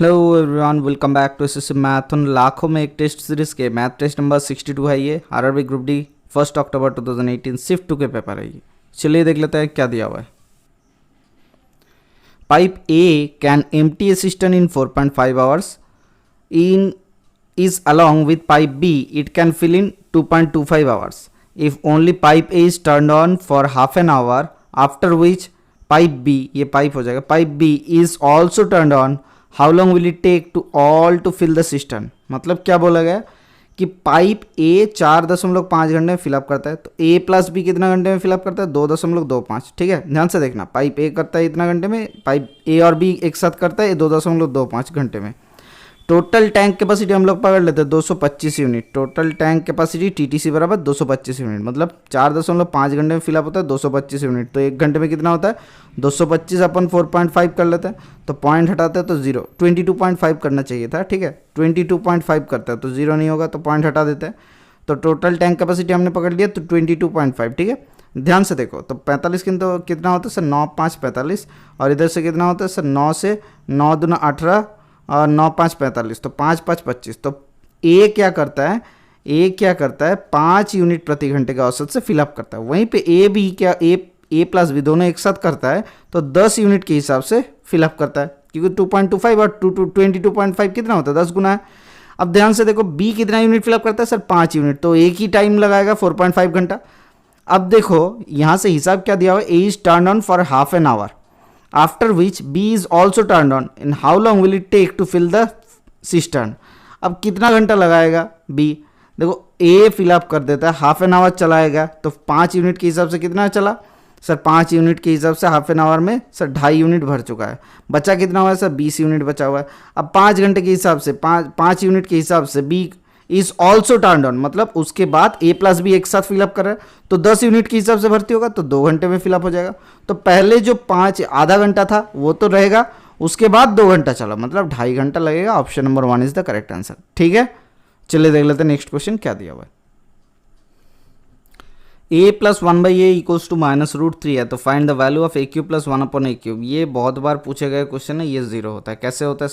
Hello everyone, welcome back to SSC math on लाखों में एक टेस्ट सीरीज के मैथ टेस्ट नंबर 62 है। ये आरआरबी ग्रुप डी 1 अक्टूबर 2018 शिफ्ट 2 के पेपर है। ये चलिए देख लेते हैं क्या दिया हुआ है। Pipe A can empty A system in 4.5 hours in is along with pipe B it can fill in 2.25 hours if only pipe A is turned on for half an hour, after which pipe B, ये pipe हो जाएगा, pipe B is also turned on, how long will it take to all to fill the cistern। मतलब क्या बोला गया कि pipe A 4.5 घंटे में फिलअप करता है, तो A प्लस B कितना घंटे में फिलअप करता है 2.25। ठीक है, ध्यान से देखना, पाइप A करता है इतना घंटे में, पाइप A और B एक साथ करता है 2.25 घंटे में। टोटल टैंक कैपेसिटी हम लोग पकड़ लेते हैं 225 unit. Total tank capacity TTC बराबर 225 यूनिट, मतलब 4.5 घंटे में फिलअप होता है 225 यूनिट। तो एक घंटे में कितना होता है 225 अपन 4.5 कर लेते हैं, तो पॉइंट हटाते हैं तो 0, 22.5 करना चाहिए था। ठीक है, 22.5 करता है तो 0 नहीं होगा, तो पॉइंट हटा देते हैं। तो टोटल टैंक कैपेसिटी हमने पकड़ लिया तो 22.5। ठीक है, ध्यान से देखो, तो 45 तो कितना होता है सर 9 5 45, और इधर से कितना होता है सर 9 से 9 दूना 18 और 9 5 45, तो 5 5 25। तो ए क्या करता है 5 यूनिट प्रति घंटे का औसत से फिलअप करता है। वहीं पे ए भी क्या ए प्लस बी दोनों एक साथ करता है तो 10 यूनिट के हिसाब से फिलअप करता है, क्योंकि 2.25 और 22.5 कितना होता है 10 गुना है। अब ध्यान से देखो बी कितना यूनिट फिलअप करता है सर 5 यूनिट, तो एक ही टाइम लगाएगा 4.5 घंटा। अब देखो यहाँ से हिसाब क्या दिया हुआ है, A is turn on for half an hour, after which B is also turned on and how long will it take to fill the cistern। अब कितना घंटा लगाएगा B, देखो A फिलअप कर देता है, हाफ एन आवर चलाएगा, तो 5 यूनिट के हिसाब से कितना चला सर 5 यूनिट के हिसाब से हाफ एन आवर में सर 2.5 यूनिट भर चुका है, बचा कितना हुआ है सर 20 यूनिट बचा हुआ है। अब 5 घंटे के हिसाब से 5 यूनिट के हिसाब से B is also turn on, मतलब उसके बाद ए प्लस बी एक साथ फिलअप कर रहा है, तो 10 यूनिट के हिसाब से भर्ती होगा, तो 2 घंटे में फिलअप हो जाएगा। तो पहले जो 5 आधा घंटा था वो तो रहेगा, उसके बाद 2 घंटा चला, मतलब 2.5 घंटा लगेगा। Option number 1 is the correct answer. ठीक है, चलिए देख लेते हैं नेक्स्ट क्वेश्चन क्या दिया हुआ है। a plus 1/a equals to -√3 है, तो find the value of a cube plus 1/a cube. ये बहुत बार पूछे गए क्वेश्चन है, ये 0 होता है। कैसे होता है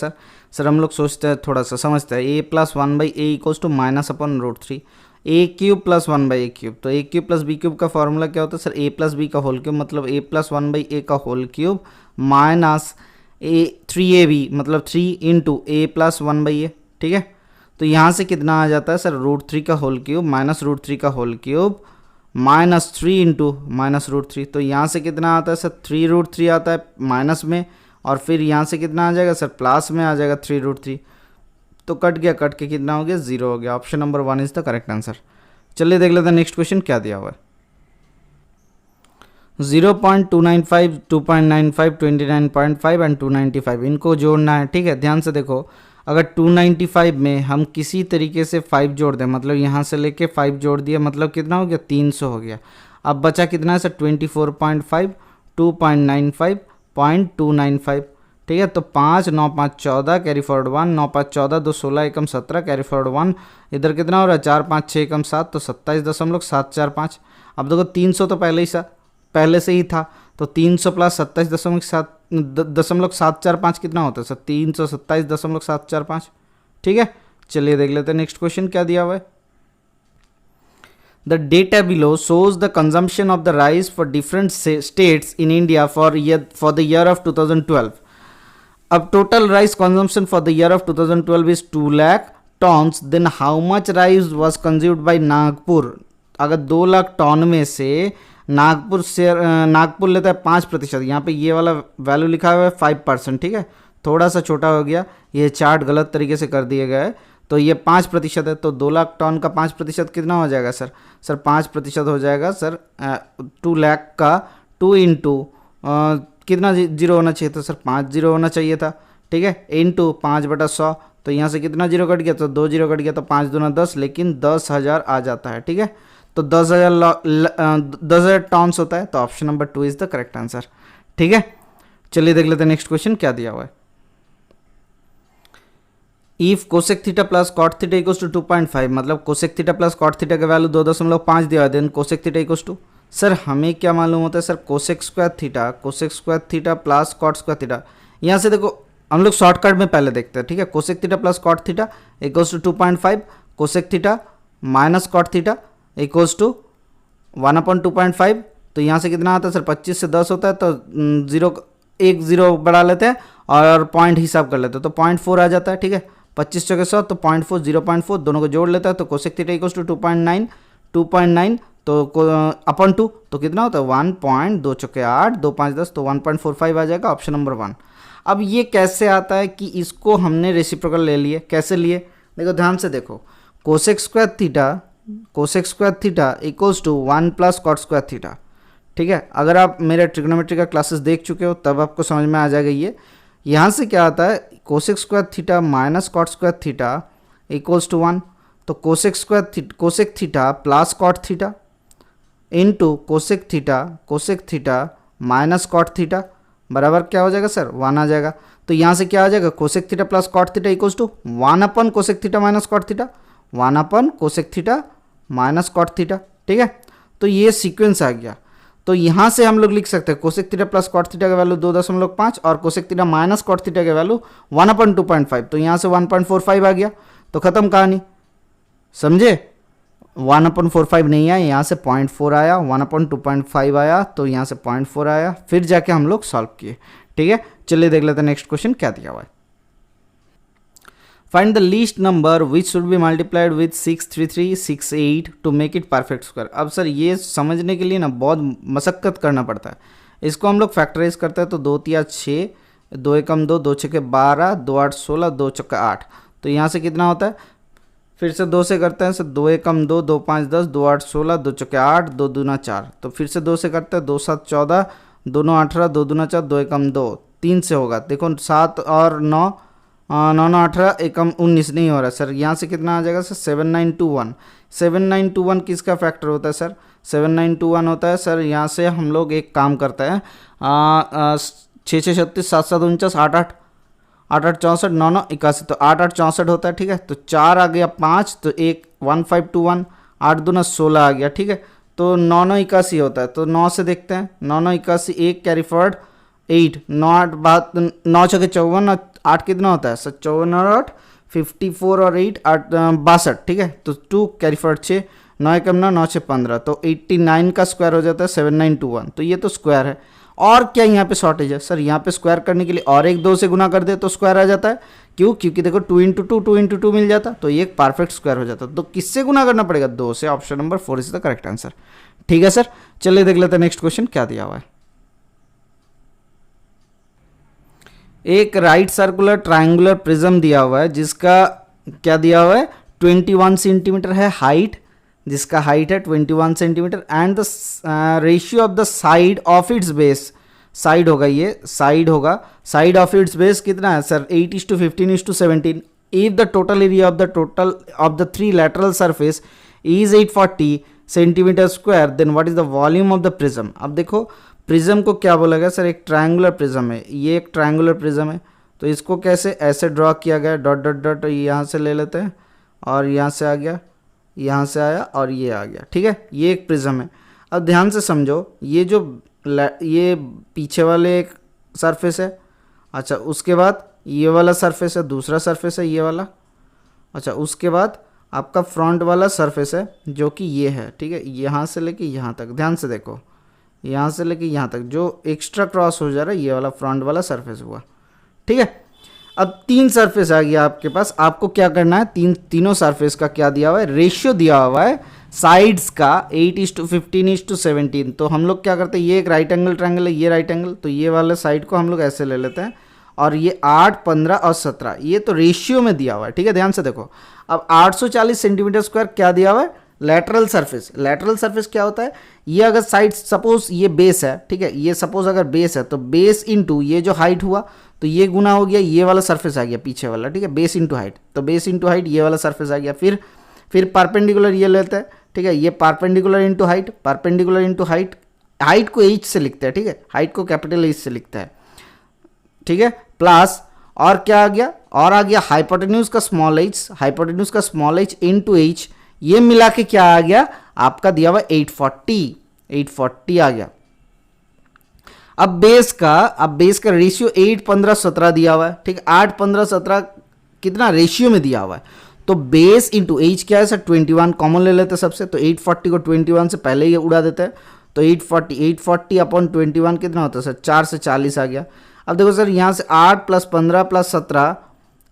सर हम लोग सोचते हैं, थोड़ा सा समझते हैं। a plus 1/a equals to -√3 a cube plus 1/a cube, तो a cube plus b cube का फॉर्मूला क्या होता है सर a प्लस b का होल क्यूब, मतलब a प्लस 1/a का whole cube minus a 3ab, मतलब 3 इंटू a प्लस 1/a। ठीक है, तो यहाँ से कितना आ जाता है सर √3 का होल क्यूब माइनस √3 का होल क्यूब माइनस 3 इंटू -√3, तो यहाँ से कितना आता है सर 3√3 आता है माइनस में, और फिर यहाँ से कितना आ जाएगा सर प्लस में आ जाएगा 3√3, तो कट के कितना हो गया 0 हो गया। Option number 1 is the correct answer. चलिए देख लेते हैं नेक्स्ट क्वेश्चन क्या दिया हुआ है। 0.295, 2.95, 29.5 एंड 295 इनको जोड़ना है। ठीक है, ध्यान से देखो, अगर 295 में हम किसी तरीके से 5 जोड़ दें, मतलब यहाँ से लेके 5 जोड़ दिया, मतलब कितना हो गया 300 हो गया। अब बचा कितना है सर 24.5, 2.95, 0.295। ठीक है, तो 5 9 5 14 कैरी फॉरवर्ड 1, 9 5 14, 2 16 एकम 17 कैरी फॉरवर्ड 1, इधर कितना हो रहा है 4 5 6 एकम 7, तो 27.745। अब देखो 300 तो पहले से ही था, तो 300 प्लस 27.745 कितना होता है सर 327.745। ठीक है, चलिए देख लेते हैं नेक्स्ट क्वेश्चन क्या दिया हुआ है। The data below shows the consumption of the rice for different states in India for the year of 2012। अब total rice consumption for the year of 2012 is 2 lakh tons, then how much rice was consumed by Nagpur. अगर 2 lakh ton में से नागपुर लेता है 5%, यहाँ पे ये वाला वैल्यू लिखा हुआ है 5%। ठीक है, थोड़ा सा छोटा हो गया, ये चार्ट गलत तरीके से कर दिया गया है, तो ये 5% है, तो 2 लाख टन का 5% कितना हो जाएगा सर 5% हो जाएगा सर 2 लाख का 2 इंटू कितना 0 होना चाहिए था सर 5 0 होना चाहिए था। ठीक है, इंटू 5/100, तो यहाँ से कितना 0 कट गया, तो 2 0 कट गया, तो 5 दूना 10, लेकिन 10,000 आ जाता है। ठीक है, तो 10,000 टॉन्स होता है, तो option number 2 is the correct answer. ठीक है, चलिए देख लेते हैं नेक्स्ट क्वेश्चन क्या दिया हुआ है। If cosec theta plus cot theta equals to 2.5, मतलब cosec theta plus cot theta का वैल्यू 2.5 दिया है, then cosec theta equals to, sir हमें क्या मालूम होता है sir cosec square theta plus cot square theta. यहाँ से देखो हम लोग शॉर्टकट में पहले देखते हैं, ठीक है। Cosec theta plus cot theta equals to 2.5, cosec theta minus cot theta equals to 1/2.5। तो यहाँ से कितना आता है सर, 25 से 10 होता है, तो 0 बढ़ा लेते हैं और पॉइंट हिसाब कर लेते हैं, तो 0.4 आ जाता है, ठीक है। 25 चौके 100, तो 0.4 0.4 दोनों को जोड़ लेता है, तो कोसेक थीटा इक्वल्स टू 2.9 तो अपन 2 तो कितना होता है 1.2 चौके 8 2 5 10, तो 1.45 आ जाएगा, ऑप्शन नंबर 1। अब ये कैसे आता है कि इसको हमने रेसिप्रोकल ले लिए, कैसे लिए, देखो ध्यान से देखो, cosec square theta equals to 1 plus cot square theta, ठीक है। अगर आप मेरे ट्रिग्नोमेट्री का क्लासेस देख चुके हो तब आपको समझ में आ जाएगा ये। यहाँ से क्या आता है, cosec square theta minus cot square theta equals to 1, तो cosec theta plus cot theta into cosec theta minus cot theta बराबर क्या हो जाएगा सर, 1 आ जाएगा। तो यहाँ से क्या आ जाएगा, cosec theta plus cot theta equals to 1 cosec theta minus cot theta, 1 cosec theta minus cot theta, ठीक है। तो ये सीक्वेंस आ गया। तो यहाँ से हम लोग लिख सकते हैं cosec theta plus cot theta का वैल्यू 2.5 और cosec theta minus cot theta का वैल्यू 1/2.5, तो यहाँ से 1.45 आ गया, तो खत्म कहानी, समझे। 1/45 नहीं आया, यहाँ से 0.4 आया, 1/2.5 आया, तो यहाँ से 0.4 आया, फिर जाके हम लोग सॉल्व किए, ठीक है। चलिए देख लेते हैं नेक्स्ट क्वेश्चन क्या दिया हुआ है। Find the least number which should be multiplied with 63368 to make it perfect square. अब सर ये समझने के लिए ना बहुत मशक्कत करना पड़ता है। इसको हम लोग फैक्टराइज करते हैं, तो 2 3 6, 2 एकम 2, 2 6 12, 2 8 16, 2 चौका 8, तो यहाँ से कितना होता है, फिर से 2 से करते हैं सर, 2 एकम 2, 2 5 10, 2 8 16, 2 चौके 8, 2 दूना 4, तो फिर से 2 से करते हैं, 2 7 14, 2 9 18, 2 दूना 4, 2 एकम 2, 3 से होगा, देखो 7 और 9 9 9 18 एकम 19 नहीं हो रहा सर, यहाँ से कितना आ जाएगा सर 7921। 7921 किसका फैक्टर होता है सर, 7921 होता है सर, यहाँ से हम लोग एक काम करते हैं, 6 6 36 7 7 49 8 8 8 8 64 9 9 81, तो 8 8 64 होता है, ठीक है। तो 4 आ गया 5, तो 1521, 8 दूना 16 आ गया, ठीक है। तो 9 9 81 होता है, तो 9 से देखते हैं, 9 9 81, 1 कैरी फॉरवर्ड 8, 9 8 बात 9 छके 54, 8 कितना होता है सर 54 और 8 54 और 8 8 62, ठीक है। तो 2 कैरी फॉरवर्ड 6, 9 एकम 9 9 6 15, तो 89 का स्क्वायर हो जाता है 7921, तो ये तो स्क्वायर है। और क्या यहाँ पे शॉर्टेज है सर, यहाँ पे स्क्वायर करने के लिए और एक 2 से गुना कर दे तो स्क्वायर आ जाता है, क्यों, क्योंकि देखो 2 × 2 2 × 2 मिल जाता, तो ये एक परफेक्ट स्क्वायर हो जाता। तो किससे गुना करना पड़ेगा, 2 से, option number 4 is the correct answer, ठीक है सर। चलिए देख लेते हैं नेक्स्ट क्वेश्चन क्या दिया हुआ है। एक राइट सर्कुलर ट्रायंगुलर प्रिज्म दिया हुआ है, जिसका क्या दिया हुआ है 21 सेंटीमीटर है हाइट, जिसका हाइट है 21 centimetre, and the ratio of the side of its base, side होगा ये, साइड होगा, साइड ऑफ इट्स बेस कितना है sir 8:15:17। If the total area of the 3 lateral surface is 840 centimetre square, then what is the volume of the prism. अब देखो prism को क्या बोला गया सर, एक ट्रायंगुलर प्रिज्म है, ये एक ट्रायंगुलर प्रिज्म है, तो इसको कैसे ऐसे ड्रॉ किया गया, डॉट डॉट डॉट, यहाँ से ले लेते हैं और यहाँ से आ गया, यहाँ से आया और ये आ गया, ठीक है। ये एक प्रिज्म है। अब ध्यान से समझो, ये पीछे वाले एक सरफेस है, अच्छा उसके बाद ये वाला सरफेस है, दूसरा सरफेस है ये वाला, अच्छा उसके बाद आपका फ्रंट वाला सरफेस है जो कि ये है, ठीक है। यहाँ से लेके यहाँ तक, ध्यान से देखो, यहाँ से लेके यहाँ तक जो एक्स्ट्रा क्रॉस हो जा रहा है ये वाला फ्रंट वाला सरफेस हुआ, ठीक है। अब 3 सरफेस आ गया आपके पास, आपको क्या करना है, तीनों सरफेस का क्या दिया हुआ है, रेशियो दिया हुआ है साइड्स का 8:15:17। तो हम लोग क्या करते हैं, ये एक राइट एंगल ट्रायंगल है, ये राइट एंगल, तो ये वाले साइड को हम लोग ऐसे ले लेते हैं, और ये 8 15 और 17 ये तो रेशियो में दिया हुआ है, ठीक है। ध्यान से देखो, अब 840 सेंटीमीटर स्क्वायर क्या दिया हुआ है, लैटरल सरफेस। लैटरल सरफेस क्या होता है, ये अगर साइड सपोज ये बेस है, ठीक है, ये सपोज अगर बेस है, तो बेस इनटू ये जो हाइट हुआ, तो ये गुना हो गया ये वाला सरफेस आ गया पीछे वाला, ठीक है, बेस इनटू हाइट, तो बेस इनटू हाइट ये वाला सरफेस आ गया। फिर परपेंडिकुलर ये लेते हैं, ठीक है, ये perpendicular into height, perpendicular into height, height को एच से लिखते हैं, ठीक है, हाइट को कैपिटल एच से लिखता है, ठीक है, प्लस और क्या आ गया, और आ गया हाइपोटेन्यूज का स्मॉल एच, हाइपोटेन्यूज का स्मॉल एच इनटू एच, ये मिला के क्या आ गया आपका दिया हुआ 840 आ गया। अब बेस का रेशियो 8, 15, 17 दिया हुआ है, ठीक है। 8, 15, 17 कितना रेशियो में दिया हुआ है, तो बेस इंटू एज क्या है सर 21, कॉमन ले लेते हैं सबसे, तो 840 को 21 से पहले ही उड़ा देते हैं, तो 840 अपॉन 21 कितना होता है सर 4 से 40 आ गया। अब देखो सर यहाँ से 8 + 15 + 17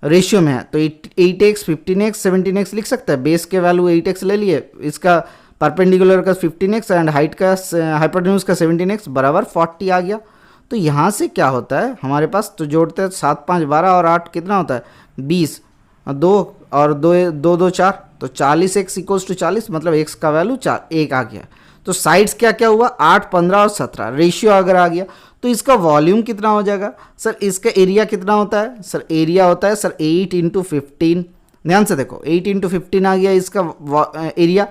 रेशियो में है, तो 8x 15x 17x लिख सकते हैं। बेस के वैल्यू 8x ले लिए, इसका परपेंडिकुलर का 15x एंड हाइट का हाइपोटेन्यूज का 17x बराबर 40 आ गया। तो यहाँ से क्या होता है हमारे पास, तो जोड़ते हैं 7, 5, 12 और 8 कितना होता है 20, 2 और 2, 2, 2, 4, तो 40x = 40, मतलब x का वैल्यू 1 आ गया। तो साइड्स क्या क्या हुआ 8, 15 और 17 रेशियो अगर आ गया, तो इसका वॉल्यूम कितना हो जाएगा सर, इसका एरिया कितना होता है सर, एरिया होता है सर 8 × 15। ध्यान से देखो 8 × 15 आ गया इसका एरिया,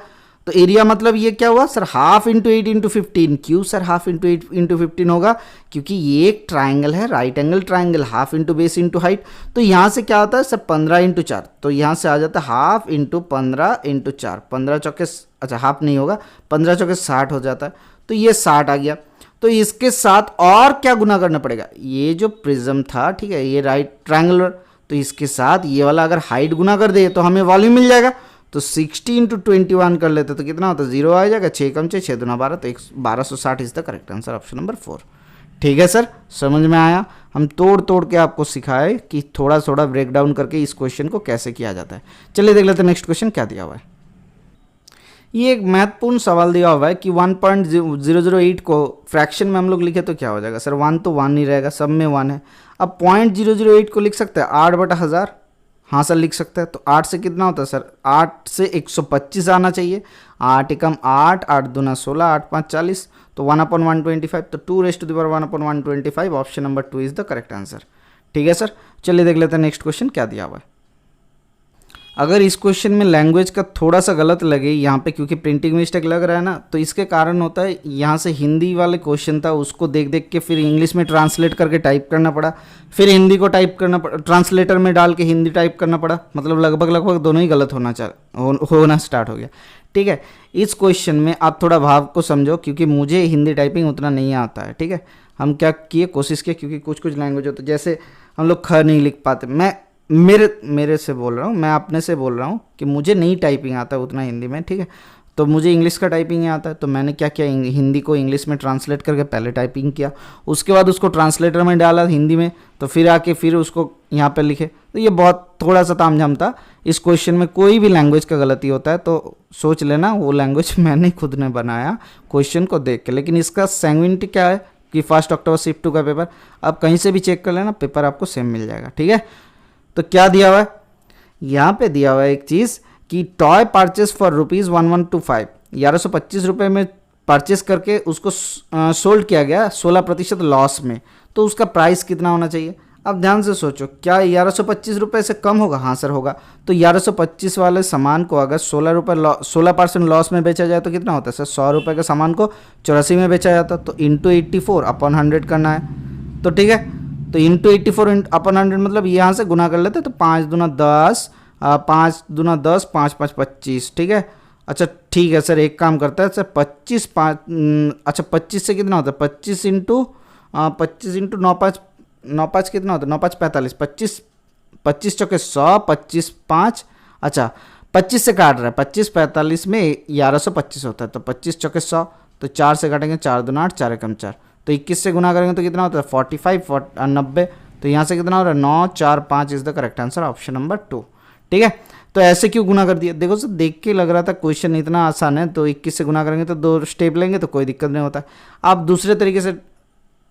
तो एरिया मतलब ये क्या हुआ सर हाफ इंटू 8 × 15। क्यों सर हाफ इंटू 8 × 15 होगा, क्योंकि ये एक ट्राइंगल है, right angle triangle, half into base into height. तो यहाँ से क्या होता है सर 15 × 4, तो यहाँ से आ जाता है हाफ इंटू 15 × 4, 15 चौके, अच्छा हाफ नहीं होगा, 15 चौके 60 हो जाता है, तो ये 60 आ गया। तो इसके साथ और क्या गुना करना पड़ेगा, ये जो प्रिज्म था, ठीक है, ये राइट ट्राइंगुलर, तो इसके साथ ये वाला अगर हाइट गुना कर दे तो हमें वॉल्यूम मिल जाएगा। तो 60 × 21 कर लेते तो कितना होता है 0 आ जाएगा, 6 × 6 = 6, 2 × 12, तो 1260 is the correct answer, option number 4। ठीक है सर, समझ में आया। हम तोड़ के आपको सिखाए कि थोड़ा थोड़ा ब्रेक डाउन करके इस क्वेश्चन को कैसे किया जाता है। चलिए देख लेते हैं नेक्स्ट क्वेश्चन क्या दिया हुआ है। ये एक महत्वपूर्ण सवाल दिया हुआ है कि 1.008 को फ्रैक्शन में हम लोग लिखे तो क्या हो जाएगा सर, 1 तो 1 ही रहेगा, सब में 1 है। अब 0.008 को लिख सकते हैं 8/1000, हाँ सर लिख सकते हैं। तो 8 से कितना होता है सर, 8 से 125 आना चाहिए, 8 × 8, 8 दूना 16, 8 5 40, तो 1/125, तो 2⁻1/125, option number 2 is the correct answer. ठीक है सर, चलिए देख लेते हैं नेक्स्ट क्वेश्चन क्या दिया हुआ है। अगर इस क्वेश्चन में लैंग्वेज का थोड़ा सा गलत लगे यहाँ पे, क्योंकि प्रिंटिंग मिस्टेक लग रहा है ना, तो इसके कारण होता है यहाँ से हिंदी वाले क्वेश्चन था उसको देख देख के फिर इंग्लिश में ट्रांसलेट करके टाइप करना पड़ा, फिर हिंदी को टाइप करना पड़ा, ट्रांसलेटर में डाल के हिंदी टाइप करना पड़ा, मतलब लगभग दोनों ही गलत होना स्टार्ट हो गया। ठीक है, इस क्वेश्चन में आप थोड़ा भाव को समझो, क्योंकि मुझे हिंदी टाइपिंग उतना नहीं आता है। ठीक है, हम क्या किए, कोशिश किए, क्योंकि कुछ लैंग्वेज होते जैसे हम लोग ख नहीं लिख पाते, मैं मेरे से बोल रहा हूँ, मैं अपने से बोल रहा हूँ कि मुझे नहीं टाइपिंग आता उतना हिंदी में। ठीक है, तो मुझे इंग्लिश का टाइपिंग ही आता है, तो मैंने क्या किया, हिंदी को इंग्लिश में ट्रांसलेट करके पहले टाइपिंग किया, उसके बाद उसको ट्रांसलेटर में डाला हिंदी में, तो फिर आके फिर उसको यहाँ पे लिखे। तो ये बहुत थोड़ा सा तामझाम था। इस क्वेश्चन में कोई भी लैंग्वेज का गलती होता है तो सोच लेना वो लैंग्वेज मैंने खुद ने बनाया क्वेश्चन को देख के। लेकिन इसका सैंग्विनिटी क्या है कि 1 अक्टूबर शिफ्ट 2 का पेपर, आप कहीं से भी चेक कर लेना, पेपर आपको सेम मिल जाएगा। ठीक है, तो क्या दिया हुआ है यहाँ पे, दिया हुआ है एक चीज़ कि टॉय परचेस फॉर ₹1125, 1125 रुपये में परचेस करके उसको सोल्ड किया गया 16% लॉस में, तो उसका प्राइस कितना होना चाहिए। अब ध्यान से सोचो, क्या 1125 रुपये से कम होगा, हाँ सर होगा। तो 1125 वाले सामान को अगर 16% लॉस में बेचा जाए तो कितना होता है सर, 100 रुपये के सामान को 84 में बेचा जाता, तो इंटू 84/100 करना है। तो ठीक है, तो इंटू 84/100 मतलब यहाँ से गुना कर लेते, तो 5 दूना 10, 5 दूना 10, 5 5 25। ठीक है, अच्छा ठीक है सर, एक काम करता है सर 25 5, अच्छा 25 से कितना होता है, 25 इंटू 9 5 कितना होता है, 9 5 45, 25 चौके 100, 25 5, अच्छा 25 से काट रहा है, 25 45 में 1125 होता है, तो 25 चौके 100, तो 4 से काटेंगे, 4 दूना 8, 4 एकम 4, तो 21 से गुना करेंगे तो कितना होता है 45 90, तो यहाँ से कितना हो रहा है 9 4 5 is the correct answer, option number 2। ठीक है, तो ऐसे क्यों गुना कर दिया, देखो सर देख के लग रहा था क्वेश्चन इतना आसान है, तो 21 से गुना करेंगे तो 2 स्टेप लेंगे तो कोई दिक्कत नहीं होता। आप दूसरे तरीके से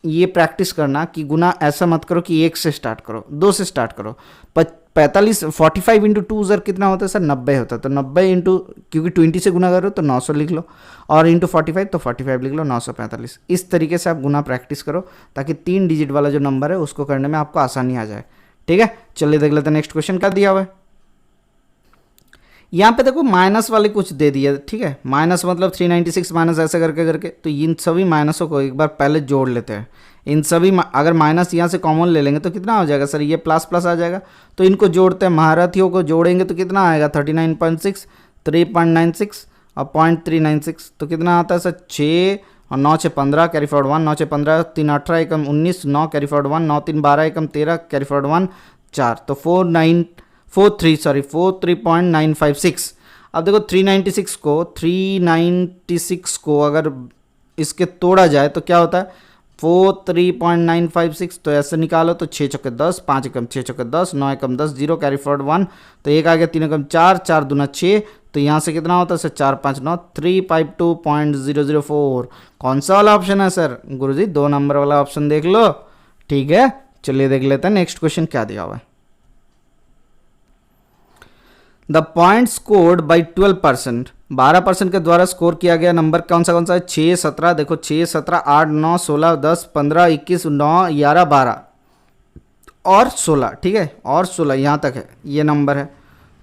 ये प्रैक्टिस करना कि गुना ऐसा मत करो कि 1 से स्टार्ट करो, 2 से स्टार्ट करो। 45 इंटू 2 सर कितना होता है सर 90 होता है, तो 90 इंटू, क्योंकि 20 से गुना करो तो 900 लिख लो, और इंटू 45 तो 45 लिख लो, 945। इस तरीके से आप गुना प्रैक्टिस करो ताकि 3 डिजिट वाला जो नंबर है उसको करने में आपको आसानी आ जाए। ठीक है, चलिए देख लेते हैं नेक्स्ट क्वेश्चन क्या दिया हुआ है। यहाँ पे देखो माइनस वाले कुछ दे दिए। ठीक है, माइनस मतलब 396 माइनस ऐसे करके, तो इन सभी माइनसों को एक बार पहले जोड़ लेते हैं। इन सभी अगर माइनस यहाँ से कॉमन ले लेंगे तो कितना हो जाएगा सर, ये प्लस प्लस आ जाएगा, तो इनको जोड़ते हैं, महारथियों को जोड़ेंगे तो कितना आएगा 39.6, 3.96 और 0.396, तो कितना आता है सर 6 और 9 6 15 कैरी फॉरवर्ड 1, 9 6 15, 3 18 एकम 19, 9 कैरी फॉरवर्ड 1, 9 3 12 एकम 13 कैरी फॉरवर्ड 1 4, तो 43.956। अब देखो 396 को अगर इसके तोड़ा जाए तो क्या होता है 43.956, तो ऐसे निकालो तो 6 चौके 10, 5 एकम 6 चौके 10, 9 एकम 10, 0 कैरी फॉरवर्ड 1, तो एक आ गया 3 एकम 4, 4 दूना 6, तो यहाँ से कितना होता है सर 4 5 9, 352.004। कौन सा वाला ऑप्शन है सर गुरुजी? 2 नंबर वाला ऑप्शन देख लो। ठीक है, चलिए देख लेते हैं नेक्स्ट क्वेश्चन क्या दिया हुआ है। द पॉइंट स्कोर्ड बाई 12%, 12% के द्वारा स्कोर किया गया नंबर कौन सा है? 6 17, देखो 6 17 8 9 16 10 15 21 9 11 12 और 16, ठीक है, और 16 यहाँ तक है ये नंबर है।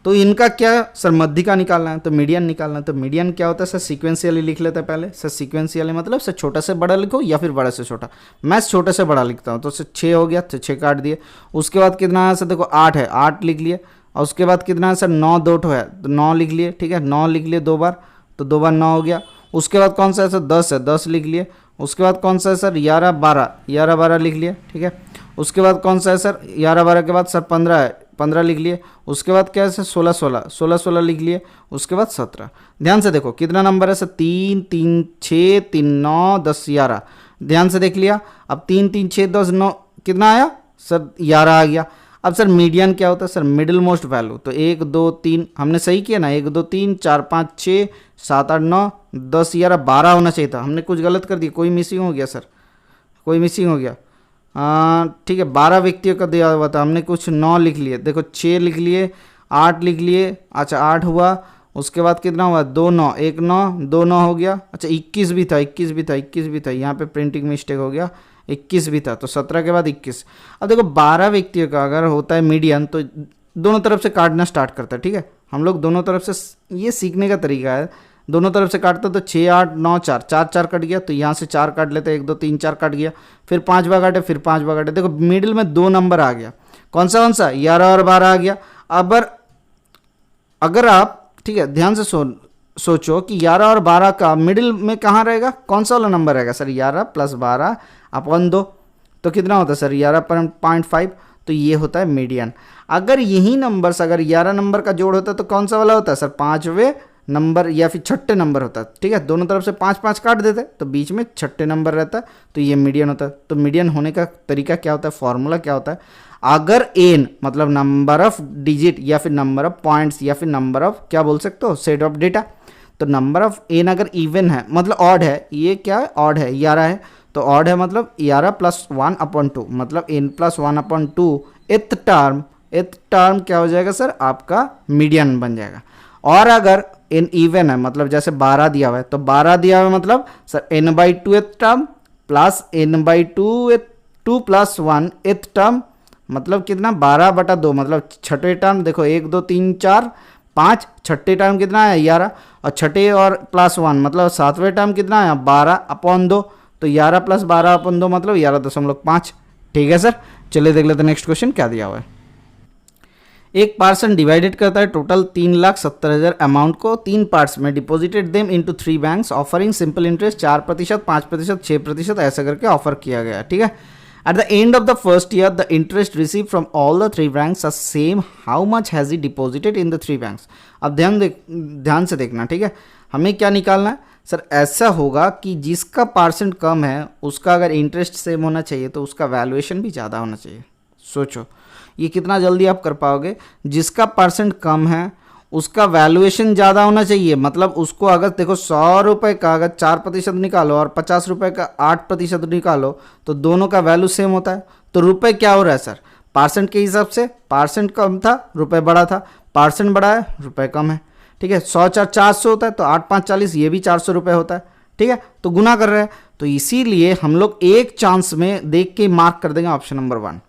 तो इनका क्या सर मध्य का निकालना है, तो मीडियन निकालना है। तो मीडियन क्या होता है सर? सीक्वेंशियली लिख लेते हैं पहले सर। सीक्वेंशियली मतलब सर छोटा से बड़ा लिखो या फिर बड़ा से छोटा। मैं छोटे से बड़ा लिखता हूँ, तो सर 6 हो गया, तो 6 काट दिए। उसके बाद कितना है सर? देखो 8 है, 8 लिख लिए। और उसके बाद कितना है सर? 9 2 है, तो 9 लिख लिए, ठीक है, 9 लिख लिए 2 बार, तो 2 बार 9 हो गया। उसके बाद कौन सा है सर? 10 है, 10 लिख लिए। उसके बाद कौन सा है सर? 11 12, 11 12 लिख लिए, ठीक है। उसके बाद कौन सा है सर? 11 12 के बाद सर 15 है, 15 लिख लिए। उसके बाद क्या है सर? 16 16, 16 16 लिख लिए। उसके बाद 17। ध्यान से देखो कितना नंबर है सर? 3 3 6 3 9 10 11। ध्यान से देख लिया। अब 3 3 6 10 9 कितना आया सर? 11 आ गया। अब सर मीडियन क्या होता है सर? Middle most value. तो 1 2 3 हमने सही किया ना, 1 2 3 4 5 6 7 8 9 10 11 12 होना चाहिए था। हमने कुछ गलत कर दिया, कोई मिसिंग हो गया सर, कोई मिसिंग हो गया। ठीक है, 12 व्यक्तियों का दिया हुआ था, हमने कुछ 9 लिख लिए। देखो 6 लिख लिए, 8 लिख लिए, अच्छा 8 हुआ। उसके बाद कितना हुआ? 2 9 1 9 2 9 हो गया। अच्छा 21 भी था, 21 भी था, 21 भी था, यहाँ पे प्रिंटिंग मिस्टेक हो गया, 21 भी था, तो 17 के बाद 21। अब देखो 12 व्यक्तियों का अगर होता है मीडियन तो दोनों तरफ से काटना स्टार्ट करता है, ठीक है। हम लोग दोनों तरफ से, ये सीखने का तरीका है, दोनों तरफ से काटता तो 6 8 9 4 4 4 कट गया, तो यहाँ से 4 काट लेते, 1 2 3 4 कट गया, फिर 5 बार काटे, फिर 5 बार काटे। देखो मिडिल में 2 नंबर आ गया, कौन सा 11 और 12 आ गया। अब अगर आप, ठीक है, ध्यान से सोचो कि 11 और 12 का मिडिल में कहाँ रहेगा, कौन सा वाला नंबर रहेगा सर? 11 + 12 अपॉन 2, तो कितना होता है सर? 11.5, तो ये होता है मीडियन। अगर यही नंबर अगर 11 नंबर का जोड़ होता है तो कौन सा वाला होता है सर? 5वें नंबर या फिर 6ठे नंबर होता है, ठीक है। दोनों तरफ से 5 5 काट देते तो बीच में 6ठे नंबर रहता है, तो ये मीडियन होता है। तो मीडियन होने का तरीका क्या होता है, फॉर्मूला क्या होता है? अगर n मतलब नंबर ऑफ डिजिट या फिर नंबर ऑफ पॉइंट्स या फिर नंबर ऑफ, क्या बोल सकते हो, सेट ऑफ डेटा, तो नंबर ऑफ n अगर इवन है मतलब ऑड है, ये क्या है? ऑड है, 11 है, तो ऑड है मतलब 11 + 1/2 मतलब n + 1/2 एथ टर्म क्या हो जाएगा सर? आपका मीडियन बन जाएगा। और अगर n इवन है मतलब जैसे 12 दिया हुआ है, तो 12 दिया हुआ है मतलब sir n/2 th term plus n/2 2 + 1 th term, मतलब कितना? 12/2 मतलब छठे टर्म। देखो 1 2 3 4 5, छठे टर्म कितना है? 11, और छठे और +1 मतलब 7वें टर्म कितना है? 12/2, तो 11 + 12/2 मतलब 11.5। ठीक है सर, चलिए देख लेते हैं नेक्स्ट क्वेश्चन क्या दिया हुआ है। एक पर्सन डिवाइडेड करता है टोटल 3,70,000 अमाउंट को 3 पार्ट्स में, deposited them into 3 banks, offering simple interest 4%, 5%, 6%, ऐसा करके ऑफर किया गया, ठीक है। At the end of the first year the interest receive from all the 3 banks are same, how much has he deposited in the 3 banks. अब ध्यान से देखना, ठीक है। हमें क्या निकालना है सर? ऐसा होगा कि जिसका परसेंट कम है उसका अगर इंटरेस्ट सेम होना चाहिए तो उसका वैल्यूएशन भी ज़्यादा होना चाहिए। सोचो ये कितना जल्दी आप कर पाओगे? जिसका परसेंट कम है उसका वैल्यूएशन ज़्यादा होना चाहिए, मतलब उसको अगर देखो 100 रुपये का अगर 4% निकालो और 50 रुपये का 8% निकालो तो दोनों का वैल्यू सेम होता है। तो रुपये क्या हो रहा है सर? परसेंट के हिसाब से परसेंट कम था, रुपये बड़ा था, परसेंट बड़ा है, रुपये कम है, ठीक है। 100 4 400 होता है, तो 8 5 40, ये भी 400 रुपये होता है, ठीक है। तो गुना कर रहे हैं, तो इसीलिए हम लोग एक चांस में देख के मार्क कर देंगे ऑप्शन नंबर 1।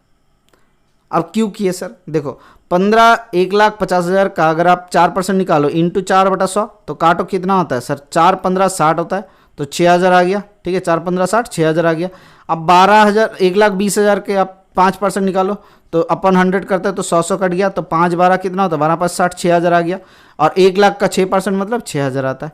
अब क्यों किए सर? देखो 1,50,000 का अगर आप 4% निकालो इंटू 4/100 तो काटो कितना होता है सर? 4 15 60 होता है, तो 6,000 आ गया, ठीक है। 4 15 60, 6,000 आ गया। अब 12,000 1,20,000 के आप 5% निकालो तो अपन 100 करते हैं तो 100 कट गया, तो 5 12 कितना होता है? 12 5 60, 6,000 आ गया। और 1 लाख का 6% मतलब 6,000 आता है।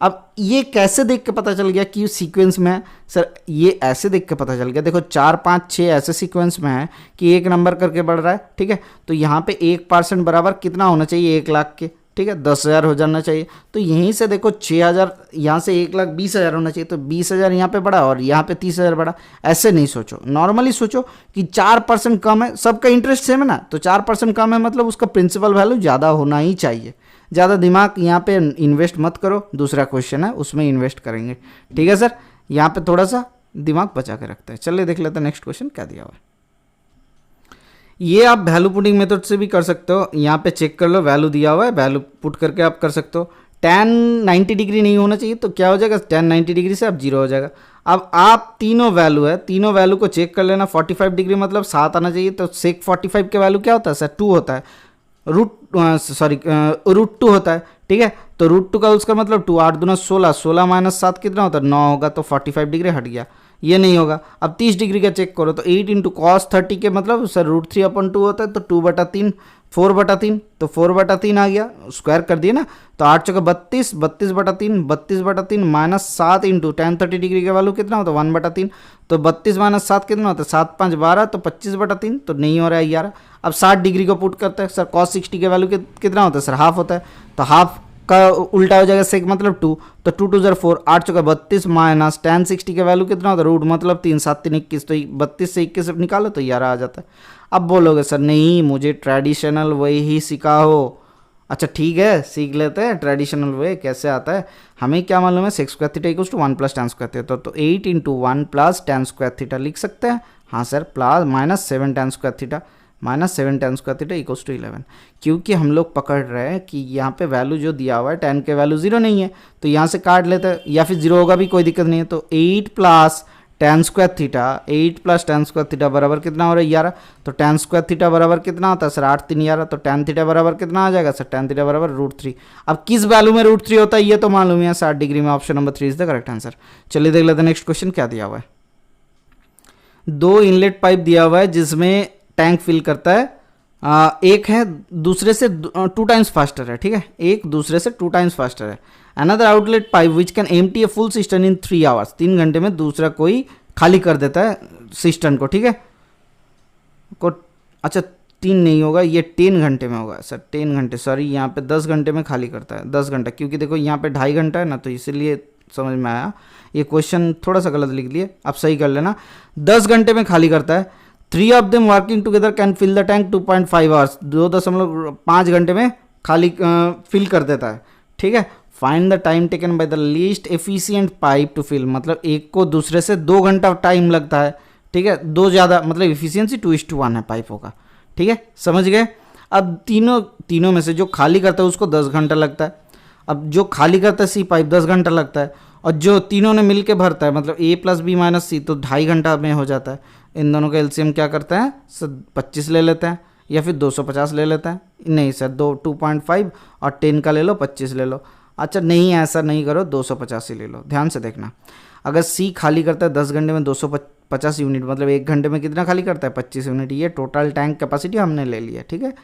अब ये कैसे देख के पता चल गया कि सीक्वेंस में है? सर ये ऐसे देख के पता चल गया, देखो 4 5 6 ऐसे सीक्वेंस में है कि एक नंबर करके बढ़ रहा है, ठीक है। तो यहाँ पे 1% बराबर कितना होना चाहिए, 1 लाख के, ठीक है, 10,000 हो जाना चाहिए। तो यहीं से देखो 6,000, यहाँ से 1,20,000 होना चाहिए, तो 20,000 यहाँ पे बढ़ा और यहाँ पे 30,000 बढ़ा। ऐसे नहीं सोचो, नॉर्मली सोचो कि 4% कम है, सबका इंटरेस्ट सेम है ना, तो 4% कम है मतलब उसका प्रिंसिपल वैल्यू ज़्यादा होना ही चाहिए। ज़्यादा दिमाग यहाँ पे इन्वेस्ट मत करो, दूसरा क्वेश्चन है उसमें इन्वेस्ट करेंगे, ठीक है सर। यहाँ पे थोड़ा सा दिमाग बचा के रखते हैं। चलिए देख लेते हैं नेक्स्ट क्वेश्चन क्या दिया हुआ है। ये आप वैल्यू पुटिंग मेथड से भी कर सकते हो, यहाँ पे चेक कर लो, वैल्यू दिया हुआ है, वैल्यू पुट करके आप कर सकते हो। tan 90 डिग्री नहीं होना चाहिए, तो क्या हो जाएगा, tan 90 डिग्री से अब 0 हो जाएगा। अब आप तीनों वैल्यू है, तीनों वैल्यू को चेक कर लेना। 45 डिग्री मतलब 7 आना चाहिए, तो सेक 45 के वैल्यू क्या होता है सर, 2 होता है, रूट 2 होता है, ठीक है। तो रूट 2 का उसका मतलब 2, 8 दूना 16, 16 माइनस 7 कितना होता है, 9 होगा, तो 45 डिग्री हट गया, ये नहीं होगा। अब 30 डिग्री का चेक करो, तो 8 इंटू कॉस 30 के मतलब सर रूट 3/2 होता है, तो 2/3, 4/3, तो 4/3 आ गया, स्क्वायर कर दिए ना, तो 8 चौका 32, 32/3, 32/3 माइनस 7 इंटू tan 30 डिग्री का वैल्यू कितना होता है, 1/3, तो 32 माइनस 7 कितना होता है, 7 5 12, तो 25/3, तो नहीं हो रहा है 11। अब 60 डिग्री को पुट करते हैं सर, cos 60 के वैल्यू कितना होता है सर, हाफ होता है, तो हाफ का उल्टा हो जाएगा सेक मतलब 2, तो 2 2 ज़र 4, 8 चौका 32 माइनस tan 60 के वैल्यू कितना होता है, रूट मतलब 3, 7 3 21, तो 32 से 21 निकालो तो 11 आ जाता है। अब बोलोगे सर नहीं मुझे ट्रेडिशनल वे ही सीखा हो, अच्छा ठीक है सीख लेते हैं ट्रेडिशनल वे कैसे आता है। हमें क्या मालूम है, sec square theta equals to 1 plus tan square theta, तो 8 into 1 plus tan square theta लिख सकते हैं। हाँ sir, plus minus 7 tan square theta, minus 7 tan square theta equals to 11, क्योंकि हम लोग पकड़ रहे हैं कि यहाँ पे वैल्यू जो दिया हुआ है tan के वैल्यू 0 नहीं है, तो यहाँ से काट लेते हैं, या फिर 0 होगा भी कोई दिक्कत नहीं है। तो 8 plus tan square theta, 8 plus tan square theta बराबर कितना हो रहा है 11, तो tan स्क्वायर थीटा बराबर कितना होता है सर 8 3 11, तो tan थीटा बराबर कितना आ जाएगा सर, tan थीटा बराबर √3। अब किस वैल्यू में √3 होता है ये तो मालूम है, 60 डिग्री में, option number 3 is the correct answer. चलिए देख लेते हैं नेक्स्ट क्वेश्चन क्या दिया हुआ है। 2 इनलेट पाइप दिया हुआ है जिसमें टैंक फिल करता है, एक है दूसरे से 2 टाइम्स फास्टर है, ठीक है, एक दूसरे से 2 टाइम्स फास्टर है। Another outlet pipe which can empty a full system in 3 hours, 3 घंटे में दूसरा कोई खाली कर देता है सिस्टम को, ठीक है, अच्छा 3 नहीं होगा, ये 10 घंटे में होगा सर, 10 घंटे, सॉरी यहाँ पे 10 घंटे में खाली करता है, 10 घंटा, क्योंकि देखो यहाँ पे 2.5 घंटा है ना, तो इसीलिए समझ में आया। ये क्वेश्चन थोड़ा सा गलत लिख लिए, आप सही कर लेना। 10 घंटे में खाली करता है। 3 of them working together can fill the tank 2.5 hours, 2.5 घंटे में खाली फिल कर देता है, ठीक है। Find the time taken by the least efficient pipe to fill, मतलब एक को दूसरे से 2 घंटा टाइम लगता है, ठीक है, 2 ज़्यादा मतलब इफिशियंसी 2:1 है पाइपों का, ठीक है, समझ गए। अब तीनों में से जो खाली करता है उसको 10 घंटा लगता है। अब जो खाली करता है सी पाइप 10 घंटा लगता है, और जो तीनों ने मिल के भरता है मतलब A + B - C, तो 2.5 घंटा में हो जाता है। इन दोनों का एलसीएम क्या करते हैं सर, 25 ले लेते हैं, या फिर 250 ले लेते हैं, नहीं सर 2.5 और 10 का ले लो, 25 ले लो। अच्छा नहीं ऐसा नहीं करो, 250 ही ले लो। ध्यान से देखना, अगर सी खाली करता है 10 घंटे में 250 यूनिट, मतलब 1 घंटे में कितना खाली करता है 25 यूनिट, ये टोटल टैंक कैपेसिटी हमने ले लिया, ठीक है।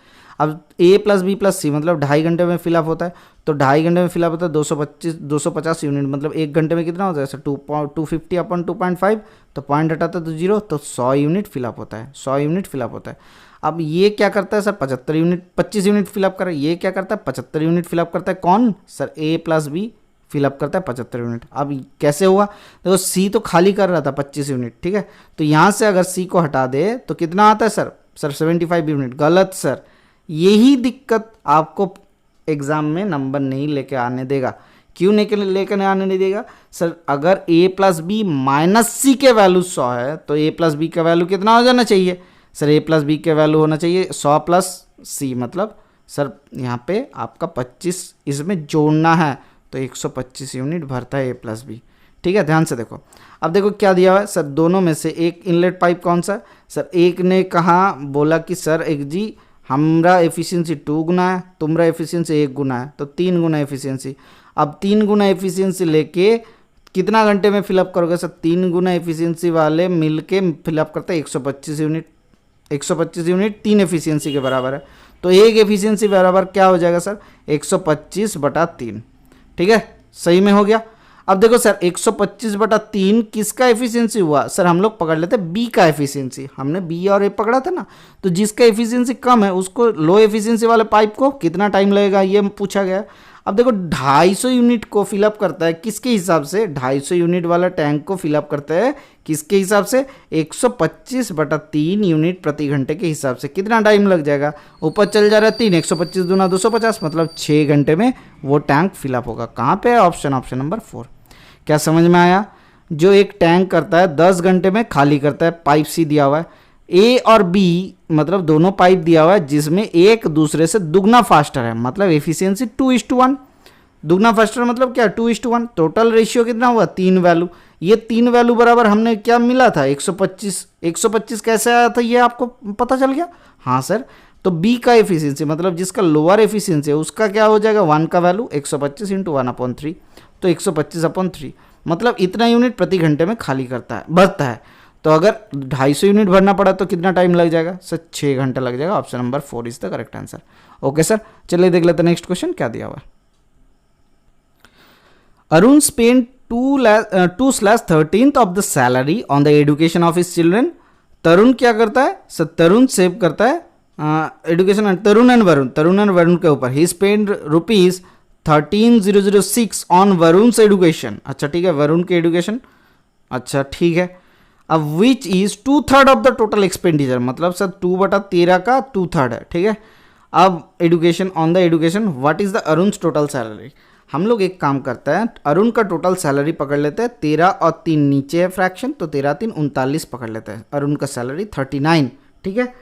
अब A + B + C मतलब 2.5 घंटे में फिलअप होता है, तो 2.5 घंटे में फिलअप होता है 250 यूनिट, मतलब 1 घंटे में कितना होता है सर 250/2.5, तो पॉइंट हटाता है तो 0, तो 100 यूनिट फिलअप होता है, 100 यूनिट फिलअप होता है। अब ये क्या करता है सर 75 यूनिट, 25 यूनिट फिलअप कर रहा है, ये क्या करता है 75 यूनिट फिलअप करता है, कौन सर A + B फिलअप करता है 75 यूनिट। अब कैसे हुआ, देखो सी तो खाली कर रहा था 25 यूनिट, ठीक है, तो यहाँ से अगर सी को हटा दे तो कितना आता है सर 75 यूनिट, गलत सर। यही दिक्कत आपको एग्जाम में नंबर नहीं लेके आने देगा। क्यों नहीं लेकर आने नहीं देगा सर, अगर A + B - C के वैल्यू 100 है, तो A + B का वैल्यू कितना हो जाना चाहिए सर, A + B के वैल्यू होना चाहिए 100 + C, मतलब सर यहाँ पे आपका 25 इसमें जोड़ना है, तो 125 यूनिट भरता है A + B, ठीक है। ध्यान से देखो, अब देखो क्या दिया हुआ है सर, दोनों में से एक इनलेट पाइप कौन सा है सर, एक ने कहा बोला कि सर एक जी हमारा एफिशिएंसी 2 गुना है, तुम्हारा एफिशिएंसी 1 गुना है, तो 3 गुना एफिशिएंसी। अब 3 गुना एफिशिएंसी लेके कितना घंटे में फिलअप करोगे सर, 3 गुना एफिशिएंसी वाले मिलके फिलअप करते हैं 125 यूनिट, 125 यूनिट 3 एफिशिएंसी के बराबर है, तो एक एफिशिएंसी बराबर क्या हो जाएगा सर 125/3, ठीक है। सही में हो गया। अब देखो सर 125/3 किसका एफिशिएंसी हुआ, सर हम लोग पकड़ लेते बी का एफिशिएंसी, हमने बी और ए पकड़ा था ना, तो जिसका एफिशिएंसी कम है उसको लो एफिशिएंसी वाले पाइप को कितना टाइम लगेगा ये पूछा गया। अब देखो 250 यूनिट को फिलअप करता है किसके हिसाब से, 250 यूनिट वाला टैंक को फिलअप करता है किसके हिसाब से, 125/3 यूनिट प्रति घंटे के हिसाब से। कितना टाइम लग जाएगा, ऊपर चल जा रहा है 3, 125 दूना 250, मतलब 6 घंटे में वो टैंक फिलअप होगा। कहाँ पे है, ऑप्शन नंबर 4। क्या समझ में आया, जो एक टैंक करता है 10 घंटे में खाली करता है, पाइप सी दिया हुआ है, ए और बी मतलब दोनों पाइप दिया हुआ है जिसमें एक दूसरे से दुगना फास्टर है, मतलब एफिशिएंसी 2:1। दुगना फास्टर मतलब क्या, 2:1। टोटल रेशियो कितना हुआ, 3 वैल्यू। ये 3 वैल्यू बराबर हमने क्या मिला था, 125। 125 कैसे आया था ये आपको पता चल गया। हाँ सर, तो बी का एफिशिएंसी मतलब जिसका लोअर एफिशिएंसी है उसका क्या हो जाएगा, 1 का वैल्यू 125 × 1/3, तो 125/3 मतलब इतना यूनिट प्रति घंटे में खाली करता है, भरता है। तो अगर 250 यूनिट भरना पड़ा तो कितना टाइम लग जाएगा सर, 6 घंटा लग जाएगा। Option number 4 is the correct answer. Okay sir, चलिए देख लेते हैं नेक्स्ट क्वेश्चन क्या दिया हुआ है। Arun spend 2/13 of the salary on the education of his children. Tarun क्या करता है सर, तरुण सेव करता है एजुकेशन, तरुण एंड वरुण के ऊपर। ही स्पेंड ₹13,006 ऑन वरुण एजुकेशन। अच्छा ठीक है, वरुण के एजुकेशन, अच्छा ठीक है। अब which is 2/3 of the total expenditure, मतलब सर 2/13 का 2/3 है, ठीक है। अब education, on the education what is the Arun total salary. हम लोग एक काम करते हैं, अरुण का टोटल सैलरी पकड़ लेते हैं, 13 और 3 नीचे है फ्रैक्शन, तो 13 3 39 पकड़ लेते हैं। अरुण का सैलरी 39, ठीक है।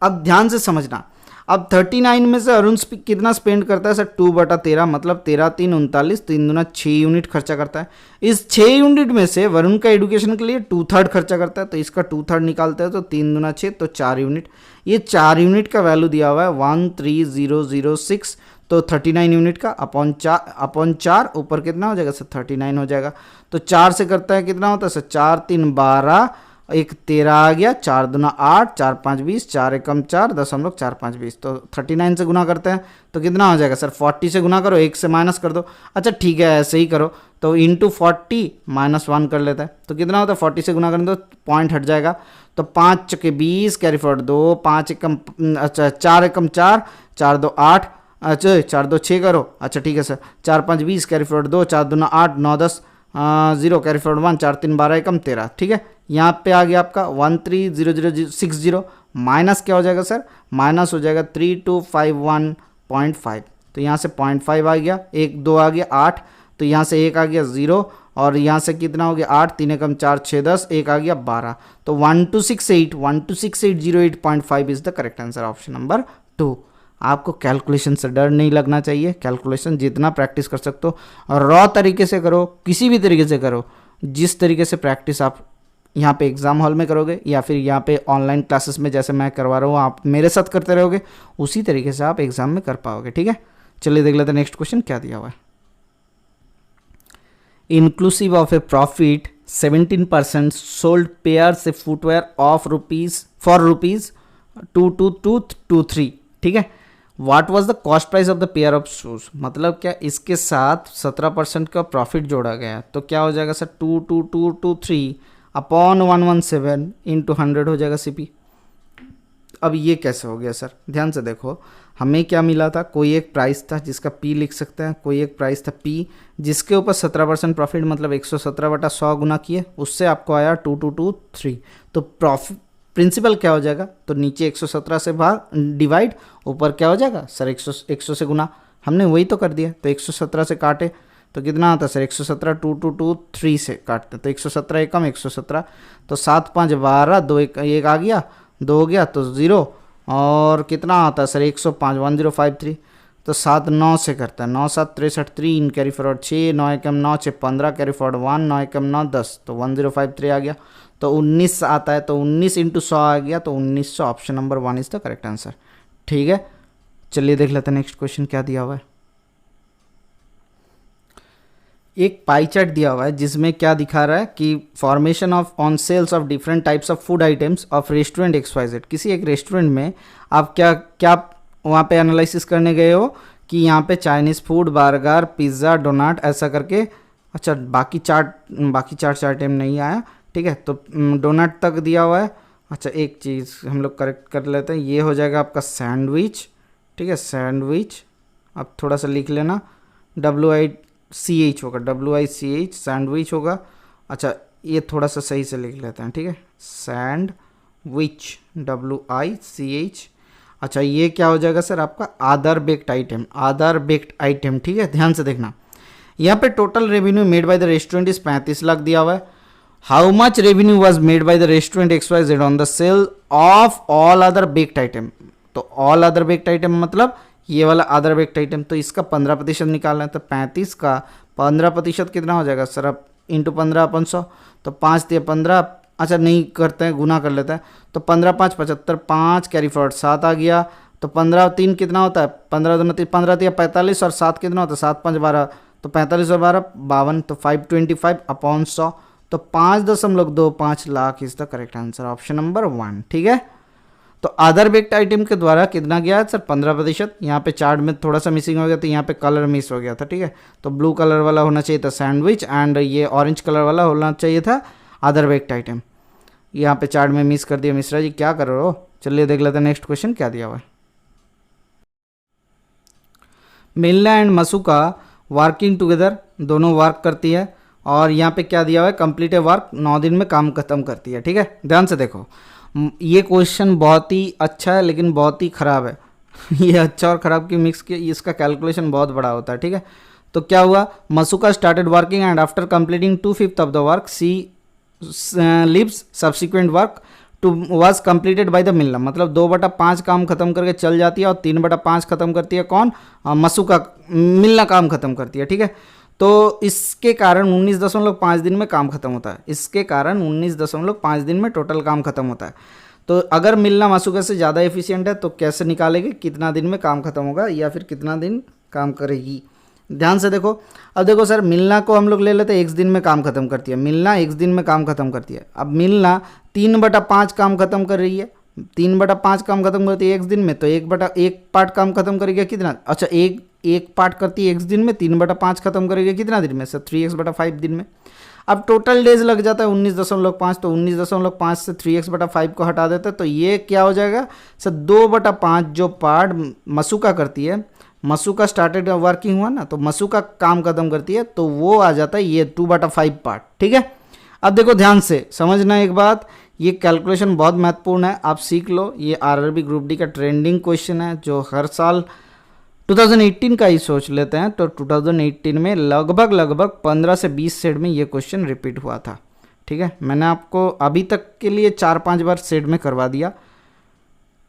अब ध्यान से समझना, अब 39 में से अरुण कितना स्पेंड करता है सर, 2/13 मतलब 13 3 39, 3 दूना 6 यूनिट खर्चा करता है। इस 6 यूनिट में से वरुण का एजुकेशन के लिए 2/3 खर्चा करता है, तो इसका 2/3 निकालते हैं तो 3 दूना 6, तो 4 यूनिट। ये 4 यूनिट का वैल्यू दिया हुआ है 13006, तो 39 यूनिट का अपॉन 4 ऊपर कितना हो जाएगा सर, 39 हो जाएगा। तो 4 से करता है कितना होता है सर, 4 3 12, 1 13 आ गया, 4 दूना 8, 4 5 20, 4 एकम 4, 10.45 20, तो 39 से गुना करते हैं तो कितना हो जाएगा सर, 40 से गुना करो, 1 से माइनस कर दो। अच्छा ठीक है, ऐसे ही करो, तो इंटू 40 -1 कर लेता है, तो कितना होता है, 40 से गुना करें तो पॉइंट हट जाएगा। तो 5 चौके 20, कैरी फॉरवर्ड 2, 5 एकम, अच्छा 4 एकम 4, 4 2 8, अच्छा 4 2 6 करो, अच्छा ठीक है सर, 4 5 20, कैरी फॉरवर्ड 2, 4 दूना 8, 9 10 0, कैरी फॉरवर्ड 1, 4 3 12 एकम 13, ठीक है। यहाँ पे आ गया आपका 130060, माइनस क्या हो जाएगा सर, माइनस हो जाएगा 3251.5, तो यहाँ से 0.5 आ गया, 1 2 आ गया 8, तो यहाँ से 1 आ गया 0, और यहाँ से कितना हो गया 8, 3 एकम 4 6 10, 1 आ गया 12, तो 1268008.5 is the correct answer, option number 2। आपको कैलकुलेशन से डर नहीं लगना चाहिए, कैलकुलेशन जितना प्रैक्टिस कर सकते हो और रॉ तरीके से करो, किसी भी तरीके से करो, जिस तरीके से प्रैक्टिस आप यहाँ पे एग्ज़ाम हॉल में करोगे या फिर यहाँ पे ऑनलाइन क्लासेस में जैसे मैं करवा रहा हूँ आप मेरे साथ करते रहोगे, उसी तरीके से आप एग्ज़ाम में कर पाओगे, ठीक है। चलिए देख लेते हैं नेक्स्ट क्वेश्चन क्या दिया हुआ है। Inclusive of A profit 17% sold pair से फुटवेयर ऑफ ₹2223, ठीक है। What was the cost price of the pair of shoes, मतलब क्या इसके साथ 17% का प्रॉफिट जोड़ा गया, तो क्या हो जाएगा सर, 22223 अपॉन 117 इंटू 100 हो जाएगा सीपी। अब ये कैसे हो गया सर, ध्यान से देखो, हमें क्या मिला था, कोई एक प्राइस था जिसका पी लिख सकते हैं, कोई एक प्राइस था पी जिसके ऊपर 17% प्रॉफिट मतलब 117/100 गुना किए, उससे आपको आया 2223, तो प्रॉफिट प्रिंसिपल क्या हो जाएगा, तो नीचे 117 से भाग डिवाइड, ऊपर क्या हो जाएगा सर 100 से गुना, हमने वही तो कर दिया, तो 117 से काटे तो कितना आता है सर 117, 2223 से काटते हैं तो 117 एकम 117, तो 7 5 12, 2 1 आ गया, 2 हो गया तो 0, और कितना आता है सर 105 1053, तो 7 9 से करता है, 9 7 63 3, कैरी फॉरवर्ड 6, 9 एकम 9 6 15, कैरी फॉरवर्ड 1, 9 एकम 9 10, तो 1053 आ गया, तो 19 आता है, तो 19 × 100 आ गया, तो 1900, option number 1 is the correct answer, ठीक है। चलिए देख लेते हैं नेक्स्ट क्वेश्चन क्या दिया हुआ है। एक पाई चार्ट दिया हुआ है जिसमें क्या दिखा रहा है कि formation of on sales of different types of food items of restaurant XYZ, किसी एक रेस्टोरेंट में आप क्या क्या वहाँ पे एनालिसिस करने गए हो कि यहाँ पे Chinese food, burger, pizza, donut ऐसा करके, अच्छा बाकी चार आइटम नहीं आया, ठीक है। तो डोनट तक दिया हुआ है। अच्छा एक चीज़ हम लोग करेक्ट कर लेते हैं, ये हो जाएगा आपका सैंडविच, ठीक है, सैंडविच। अब थोड़ा सा लिख लेना, WICH होगा, WICH सैंडविच होगा। अच्छा ये थोड़ा सा सही से लिख लेते हैं, ठीक है, सैंडविच, WICH। अच्छा ये क्या हो जाएगा सर आपका other baked item, other baked item, ठीक है। ध्यान से देखना, यहाँ पे total revenue made by the restaurant is 35 lakh दिया हुआ है। How much revenue was made by the restaurant XYZ on the sale of all other baked item. तो ऑल अदर बेक्ड आइटम मतलब ये वाला अदर बेक्ड आइटम, तो इसका 15% निकालना है। तो 35 का 15% कितना हो जाएगा सर, अब इंटू 15 अपन 100, तो 5 दिया 15, अच्छा नहीं करते हैं, गुना कर लेते हैं। तो 15 5 75, 5 कैरी फॉरवर्ड 7 आ गया। तो 15 और 3 कितना होता है, 15 2 3, 15 दिया 45, और 7 कितना होता है, 7 5 12, तो 45 और 12 52, तो 525 अपॉन 100, तो 5.25 lakh is the correct answer, option number 1, ठीक है। तो अदर बेक्ड आइटम के द्वारा कितना गया सर 15%। यहाँ पे चार्ट में थोड़ा सा मिसिंग हो गया, तो यहाँ पे कलर मिस हो गया था, ठीक है। तो ब्लू कलर वाला होना चाहिए था सैंडविच, एंड ये ऑरेंज कलर वाला होना चाहिए था अदर बेक्ड आइटम। यहाँ पे चार्ट में मिस कर दिया। मिश्रा जी क्या कर रहे हो, चलिए देख लेते हैं नेक्स्ट क्वेश्चन क्या दिया हुआ है। मिल्ना एंड मसुका वर्किंग टुगेदर, दोनों वर्क करती है, और यहाँ पे क्या दिया हुआ है, कंप्लीट ए वर्क, 9 दिन में काम खत्म करती है, ठीक है। ध्यान से देखो, ये क्वेश्चन बहुत ही अच्छा है लेकिन बहुत ही ख़राब है। ये अच्छा और ख़राब की मिक्स के, इसका कैलकुलेशन बहुत बड़ा होता है, ठीक है। तो क्या हुआ, Masuka started working and after completing 2/5 of the work she leaves subsequent work too was completed by the Milla, मतलब 2/5 काम खत्म करके चल जाती है, और 3/5 खत्म करती है कौन, मसुका, मिल्ला काम खत्म करती है, ठीक है। तो इसके कारण 19.5 दिन में काम खत्म होता है, इसके कारण 19.5 दिन में टोटल काम खत्म होता है। तो अगर मिल्ना मसुका से ज़्यादा एफिशिएंट है तो कैसे निकालेंगे, कितना दिन में काम खत्म होगा या फिर कितना दिन काम करेगी। ध्यान से देखो, अब देखो सर मिल्ना को हम लोग ले लेते हैं, 1 दिन में काम खत्म करती है, मिल्ना 1 दिन में काम खत्म करती है। अब मिल्ना 3/5 काम खत्म कर रही है, 3/5 काम खत्म करती है 1 दिन में, तो 1 पार्ट काम खत्म करेगी कितना, अच्छा एक पार्ट करती है 1 दिन में, 3/5 खत्म करेगी कितना दिन में सर, 3x/5 दिन में। अब टोटल डेज लग जाता है 19.5, तो 19.5 से 3x/5 को हटा देते हैं, तो ये क्या हो जाएगा सर 2/5 जो पार्ट मसुका करती है, मसुका स्टार्टेड वर्किंग हुआ ना, तो मसुका काम खत्म करती है, तो वो आ जाता है ये 2/5 पार्ट, ठीक है। अब देखो ध्यान से समझना एक बात, ये कैलकुलेशन बहुत महत्वपूर्ण है, आप सीख लो। ये RRB ग्रुप डी का ट्रेंडिंग क्वेश्चन है जो हर साल 2018 का ही सोच लेते हैं, तो 2018 में लगभग 15 से 20 सेट में ये क्वेश्चन रिपीट हुआ था, ठीक है। मैंने आपको अभी तक के लिए 4-5 बार सेट में करवा दिया।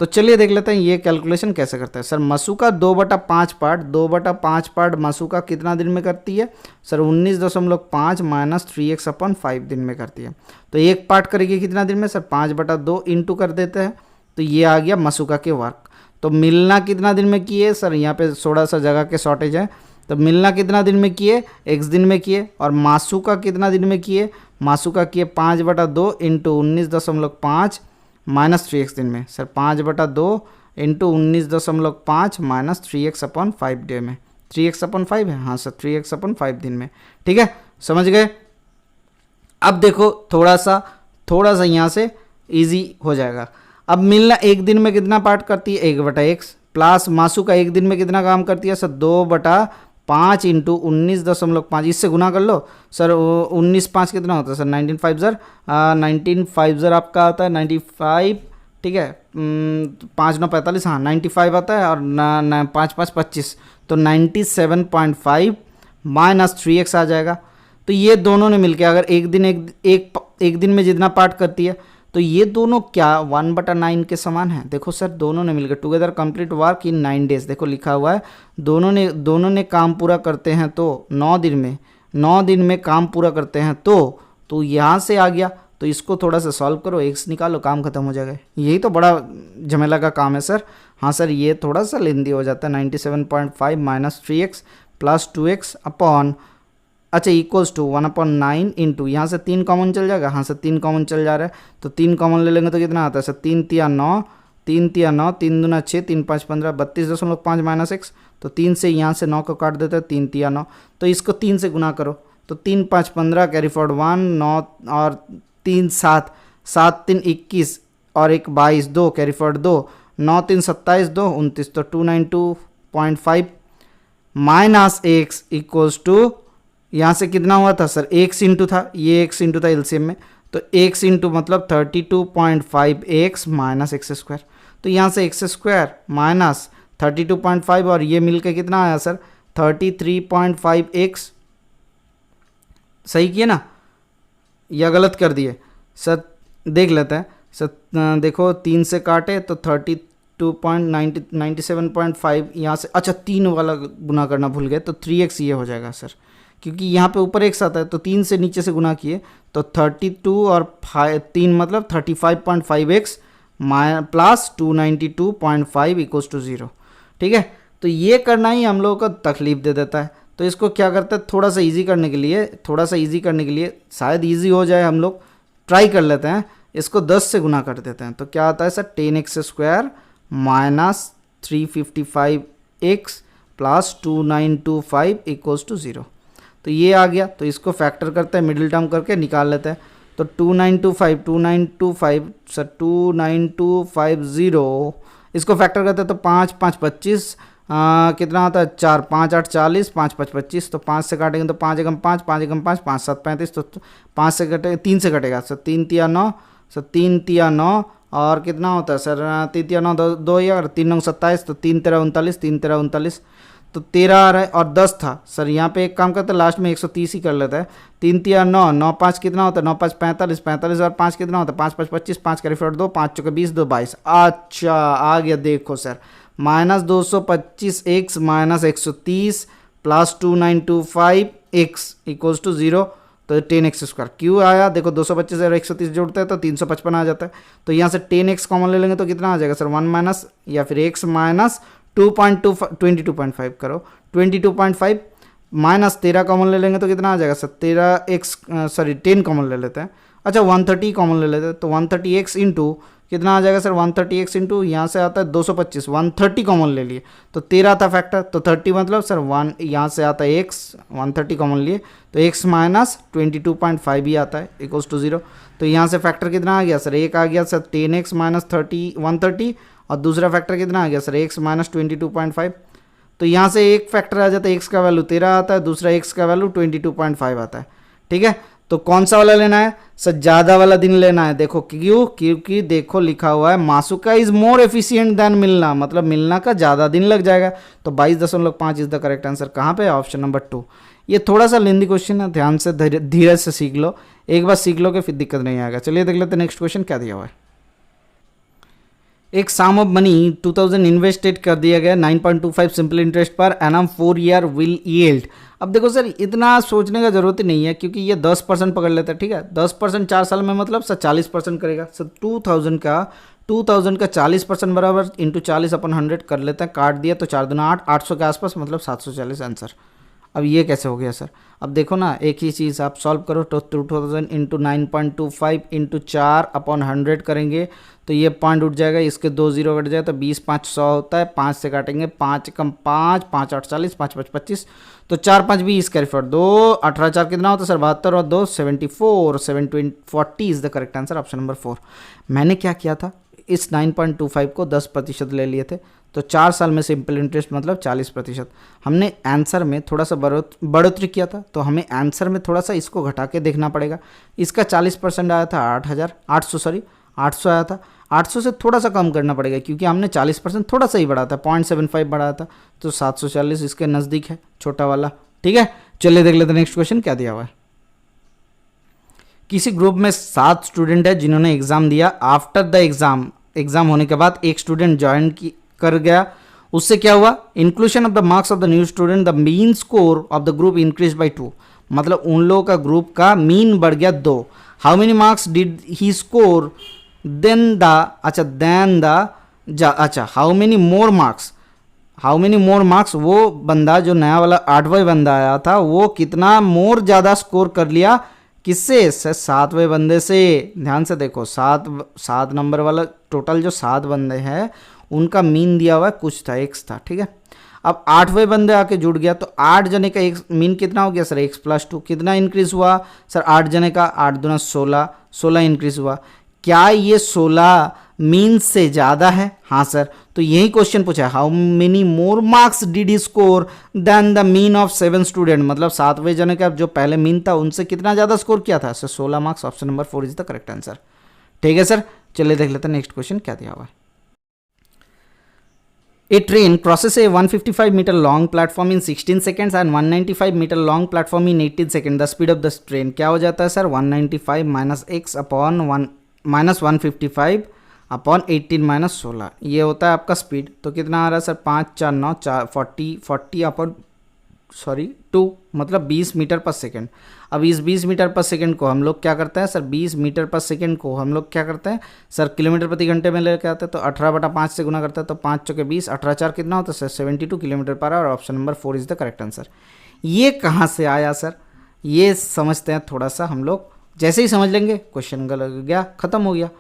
तो चलिए देख लेते हैं ये कैलकुलेशन कैसे करता है। सर मसुका 2/5 पार्ट मसुका कितना दिन में करती है सर, 19.5 माइनस 3x/5 दिन में करती है। तो एक पार्ट करेगी कितना दिन में सर, 5/2 इंटू कर देते हैं, तो ये आ गया मसुका के वर्क। तो मिलना कितना दिन में किए सर, यहाँ पे थोड़ा सा जगह के शॉर्टेज है, तो मिलना कितना दिन में किए, x दिन में किए, और मासुका कितना दिन में किए, मासुका किए 5/2 इंटू 19.5 माइनस 3x दिन में। Sir 5/2 into 19.5 minus 3x/5 day में, 3x/5 है, हाँ सर 3x/5 दिन में, ठीक है, समझ गए। अब देखो थोड़ा सा यहाँ से इजी हो जाएगा। अब मिलना 1 दिन में कितना पार्ट करती है, 1/x, प्लस मासुका 1 दिन में कितना काम करती है सर, 2/5 इंटू 19.5, इससे गुना कर लो सर। 19/5 कितना होता है सर, 19/5 आपका आता है 95, ठीक है, 5/9 45, हाँ 95 आता है, और 5/5 25, तो 97.5 माइनस 3x आ जाएगा। तो ये दोनों ने मिलकर अगर एक दिन में जितना पार्ट करती है, तो ये दोनों क्या 1/9 के समान है। देखो सर दोनों ने मिलकर together complete work in 9 days, देखो लिखा हुआ है दोनों ने काम पूरा करते हैं तो 9 दिन में काम पूरा करते हैं, तो यहाँ से आ गया। तो इसको थोड़ा सा सॉल्व करो, x निकालो, काम खत्म हो जाएगा। यही तो बड़ा झमेला का काम है सर। हाँ सर ये थोड़ा सा लेंदी हो जाता है, 97.5 minus 3x plus 2x upon, अच्छा इक्वल्स टू 1/9 इंटू, यहाँ से 3 कॉमन चल जाएगा, हाँ सर 3 कॉमन चल जा रहा है, तो 3 कॉमन ले लेंगे तो कितना आता है सर, 3 × 9, 3 तिया 9, 3 दूना 6, 3 5 15, 32.5 माइनस एक्स, तो 3 से यहाँ से 9 को काट देते हैं, 3 तिया 9, तो इसको 3 से गुना करो, तो 3 5 15 कैरी फॉरवर्ड 1, 9 और 3 7, 7 3 21 और 1 22, 2 कैरी फॉरवर्ड 2, 9 3 27, 2 29, तो 292.5 माइनस एक्स इक्वल्स टू, यहाँ से कितना हुआ था सर, एक्स इंटू था, ये एक्स इंटू था एलसीएम में, तो एक्स इंटू मतलब 32.5 एक्स माइनस एक्स स्क्वायर, तो यहाँ से एक्स स्क्वायर माइनस 32.5 और ये मिलके कितना आया सर 33.5 एक्स। सही किए ना या गलत कर दिए सर, देख लेते हैं सर। देखो 3 से काटे तो 97.5 यहाँ से, अच्छा 3 वाला गुना करना भूल गए, तो 3x ये हो जाएगा सर, क्योंकि यहाँ पे ऊपर x आता है, तो 3 से नीचे से गुना किए तो 32 और 3 मतलब 35.5x प्लस 292.5 इक्वल्स टू 0। ठीक है, तो ये करना ही हम लोगों को तकलीफ दे देता है, तो इसको क्या करते हैं, थोड़ा सा इजी करने के लिए, शायद इजी हो जाए, हम लोग ट्राई कर लेते हैं, इसको 10 से गुना कर देते हैं, तो क्या आता है sir 10x square minus 355x plus 2925 equals to 0। तो ये आ गया, तो इसको फैक्टर करते हैं, मिडिल टर्म करके निकाल लेते हैं, तो 2925 सर 29250, इसको फैक्टर करते हैं तो 5 5 25, कितना होता है 4 5 8 40, 5 5 25, तो 5 से काटेंगे तो 5 एकम 5, 5 एकम 5, 5 7 35, तो 5 से कटेगा 3 से कटेगा सर 3 तिया 9, सर 3 तिया 9 और कितना होता है सर 3 तिया 9 2 और 3 9 27, तो 3 13 39, 3 13 39, तो 13 आ रहा है और 10 था सर, यहाँ पे एक काम करते हैं लास्ट में 130 ही कर लेता है, 3 तिया 9, 9 5 कितना होता है 9 5 45, 45 और 5 कितना होता है 5 5 25, 5 कैरी फॉरवर्ड 2, 5 चौके 20, 2 22। अच्छा आ गया, देखो sir minus 225 x minus 130 plus 2925 x equals to 0, तो 10x स्क्वायर क्यों आया, देखो 225 और 130 जोड़ते हैं तो 355 आ जाता है, तो यहाँ से 10x कॉमन ले लेंगे तो कितना आ जाएगा सर 1 माइनस या फिर x माइनस 22.5 करो 22.5 माइनस 13 कॉमन ले लेंगे तो कितना आ जाएगा सर 10 कॉमन ले लेते हैं, अच्छा 130 कॉमन ले लेते हैं, तो 130x इंटू कितना आ जाएगा सर 130x इंटू यहाँ से आता है 225, 130 कॉमन ले लिए तो 13 था फैक्टर, तो 30 मतलब सर 1 यहाँ से आता है x, 130 कॉमन लिए तो x माइनस 22.5 ही आता है इक्वल्स टू 0, तो यहाँ से फैक्टर कितना आ गया सर, एक आ गया सर 10x माइनस 130 और दूसरा फैक्टर कितना आ गया सर x माइनस 22.5, तो यहाँ से एक फैक्टर आ जाता है, x का वैल्यू 13 आता है, दूसरा x का वैल्यू 22.5 आता है। ठीक है, तो कौन सा वाला लेना है सर, ज़्यादा वाला दिन लेना है, देखो क्यों, क्योंकि देखो लिखा हुआ है मासुका इज मोर एफिशिएंट देन मिलना, मतलब मिलना का ज़्यादा दिन लग जाएगा, तो 22.5 इज द करेक्ट आंसर, कहाँ पे ऑप्शन नंबर 2। ये थोड़ा सा लेंदी क्वेश्चन है, ध्यान से धीरे से सीख लो, एक बार सीख लो कि फिर दिक्कत नहीं आएगा। चलिए देख लेते नेक्स्ट क्वेश्चन क्या दिया हुआ है। एक सम ऑफ मनी 2000 इन्वेस्टेड कर दिया गया 9.25 simple interest per annum 4 year will yield. अब देखो सर इतना सोचने का जरूरत ही नहीं है, क्योंकि ये 10% पकड़ लेता है। ठीक है, 10% 4 साल में मतलब सर 40% करेगा सर, 2000 का 40% बराबर इंटू 40/100 कर लेते हैं, काट दिया तो 4 दूना 8, 800 के आसपास मतलब 740 आंसर। अब ये कैसे हो गया सर, अब देखो ना एक ही चीज़ आप सॉल्व करो, तो 2000 इंटू 9.25 इंटू 4/100 करेंगे तो ये पॉइंट उठ जाएगा, इसके 2 0 कट जाए तो 20 5 100 होता है, 5 से काटेंगे 5 कम 5, 5 8 40, 5 5 25, तो 4 5 20 कैरी फॉर 2, 18 4 कितना होता है सर 72 और 2 74, 740 is the correct answer, option number 4। मैंने क्या किया था, इस 9.25 को 10% ले लिए थे, तो 4 साल में सिंपल इंटरेस्ट मतलब 40%। हमने आंसर में थोड़ा सा बढ़ोतरी किया था, तो हमें आंसर में थोड़ा सा इसको घटा के देखना पड़ेगा। इसका 40% आया था 800 आया था, 800 से थोड़ा सा कम करना पड़ेगा, क्योंकि हमने 40% थोड़ा सा ही बढ़ाया था, 0.75 बढ़ाया था, तो 740 इसके नज़दीक है छोटा वाला। ठीक है, चलिए देख लेते हैं नेक्स्ट क्वेश्चन क्या दिया हुआ है। किसी ग्रुप में 7 स्टूडेंट है जिन्होंने एग्जाम दिया, आफ्टर द एग्जाम होने के बाद एक स्टूडेंट ज्वाइन कर गया, उससे क्या हुआ, inclusion of the marks of the new student the mean score of the group increase by 2, मतलब उन लोगों का ग्रुप का मीन बढ़ गया 2। How many marks did he score how many more marks वो बंदा जो नया वाला 8वां बंदा आया था वो कितना मोर ज़्यादा स्कोर कर लिया किससे? सर 7वें बंदे से। ध्यान से देखो, 7 नंबर वाला टोटल जो 7 बंदे हैं उनका मीन दिया हुआ है, कुछ था, x था, ठीक है। अब 8वें बंदे आके जुड़ गया तो 8 जने का एक मीन कितना हो गया सर? x+2। कितना इंक्रीज हुआ सर? 8 जने का 8 दूना 16, 16 इंक्रीज हुआ। क्या ये 16 मीन से ज़्यादा है? हाँ सर। तो यही क्वेश्चन पूछा है, how many more marks did he score than the mean of 7 student, मतलब 7वें जने का जो पहले मीन था उनसे कितना ज़्यादा स्कोर किया था sir? 16 marks. Option number 4 is the correct answer. ठीक है सर, चलिए देख लेते हैं नेक्स्ट क्वेश्चन क्या दिया हुआ है। A train crosses a 155 meter long platform in 16 seconds and 195 meter long platform in 18 seconds. The speed of the train क्या हो जाता है sir? 195 minus x upon 155 upon 18 minus 16, ये होता है आपका स्पीड। तो कितना आ रहा है सर? 5 4 9 4 40 अपॉन 2, मतलब 20 मीटर पर सेकेंड। अब इस 20 मीटर पर सेकेंड को हम लोग क्या करते हैं सर? 20 मीटर पर सेकेंड को हम लोग क्या करते हैं सर? किलोमीटर प्रति घंटे में लेके आते हैं, तो 18/5 से गुना करते हैं, तो 5 चौके 20, 18 4 कितना होता है sir? 72 kilometre per hour. Option number 4 is the correct answer. ये कहाँ से आया सर? ये समझते हैं थोड़ा सा हम लोग। जैसे ही समझ लेंगे क्वेश्चन गया, खत्म हो गया।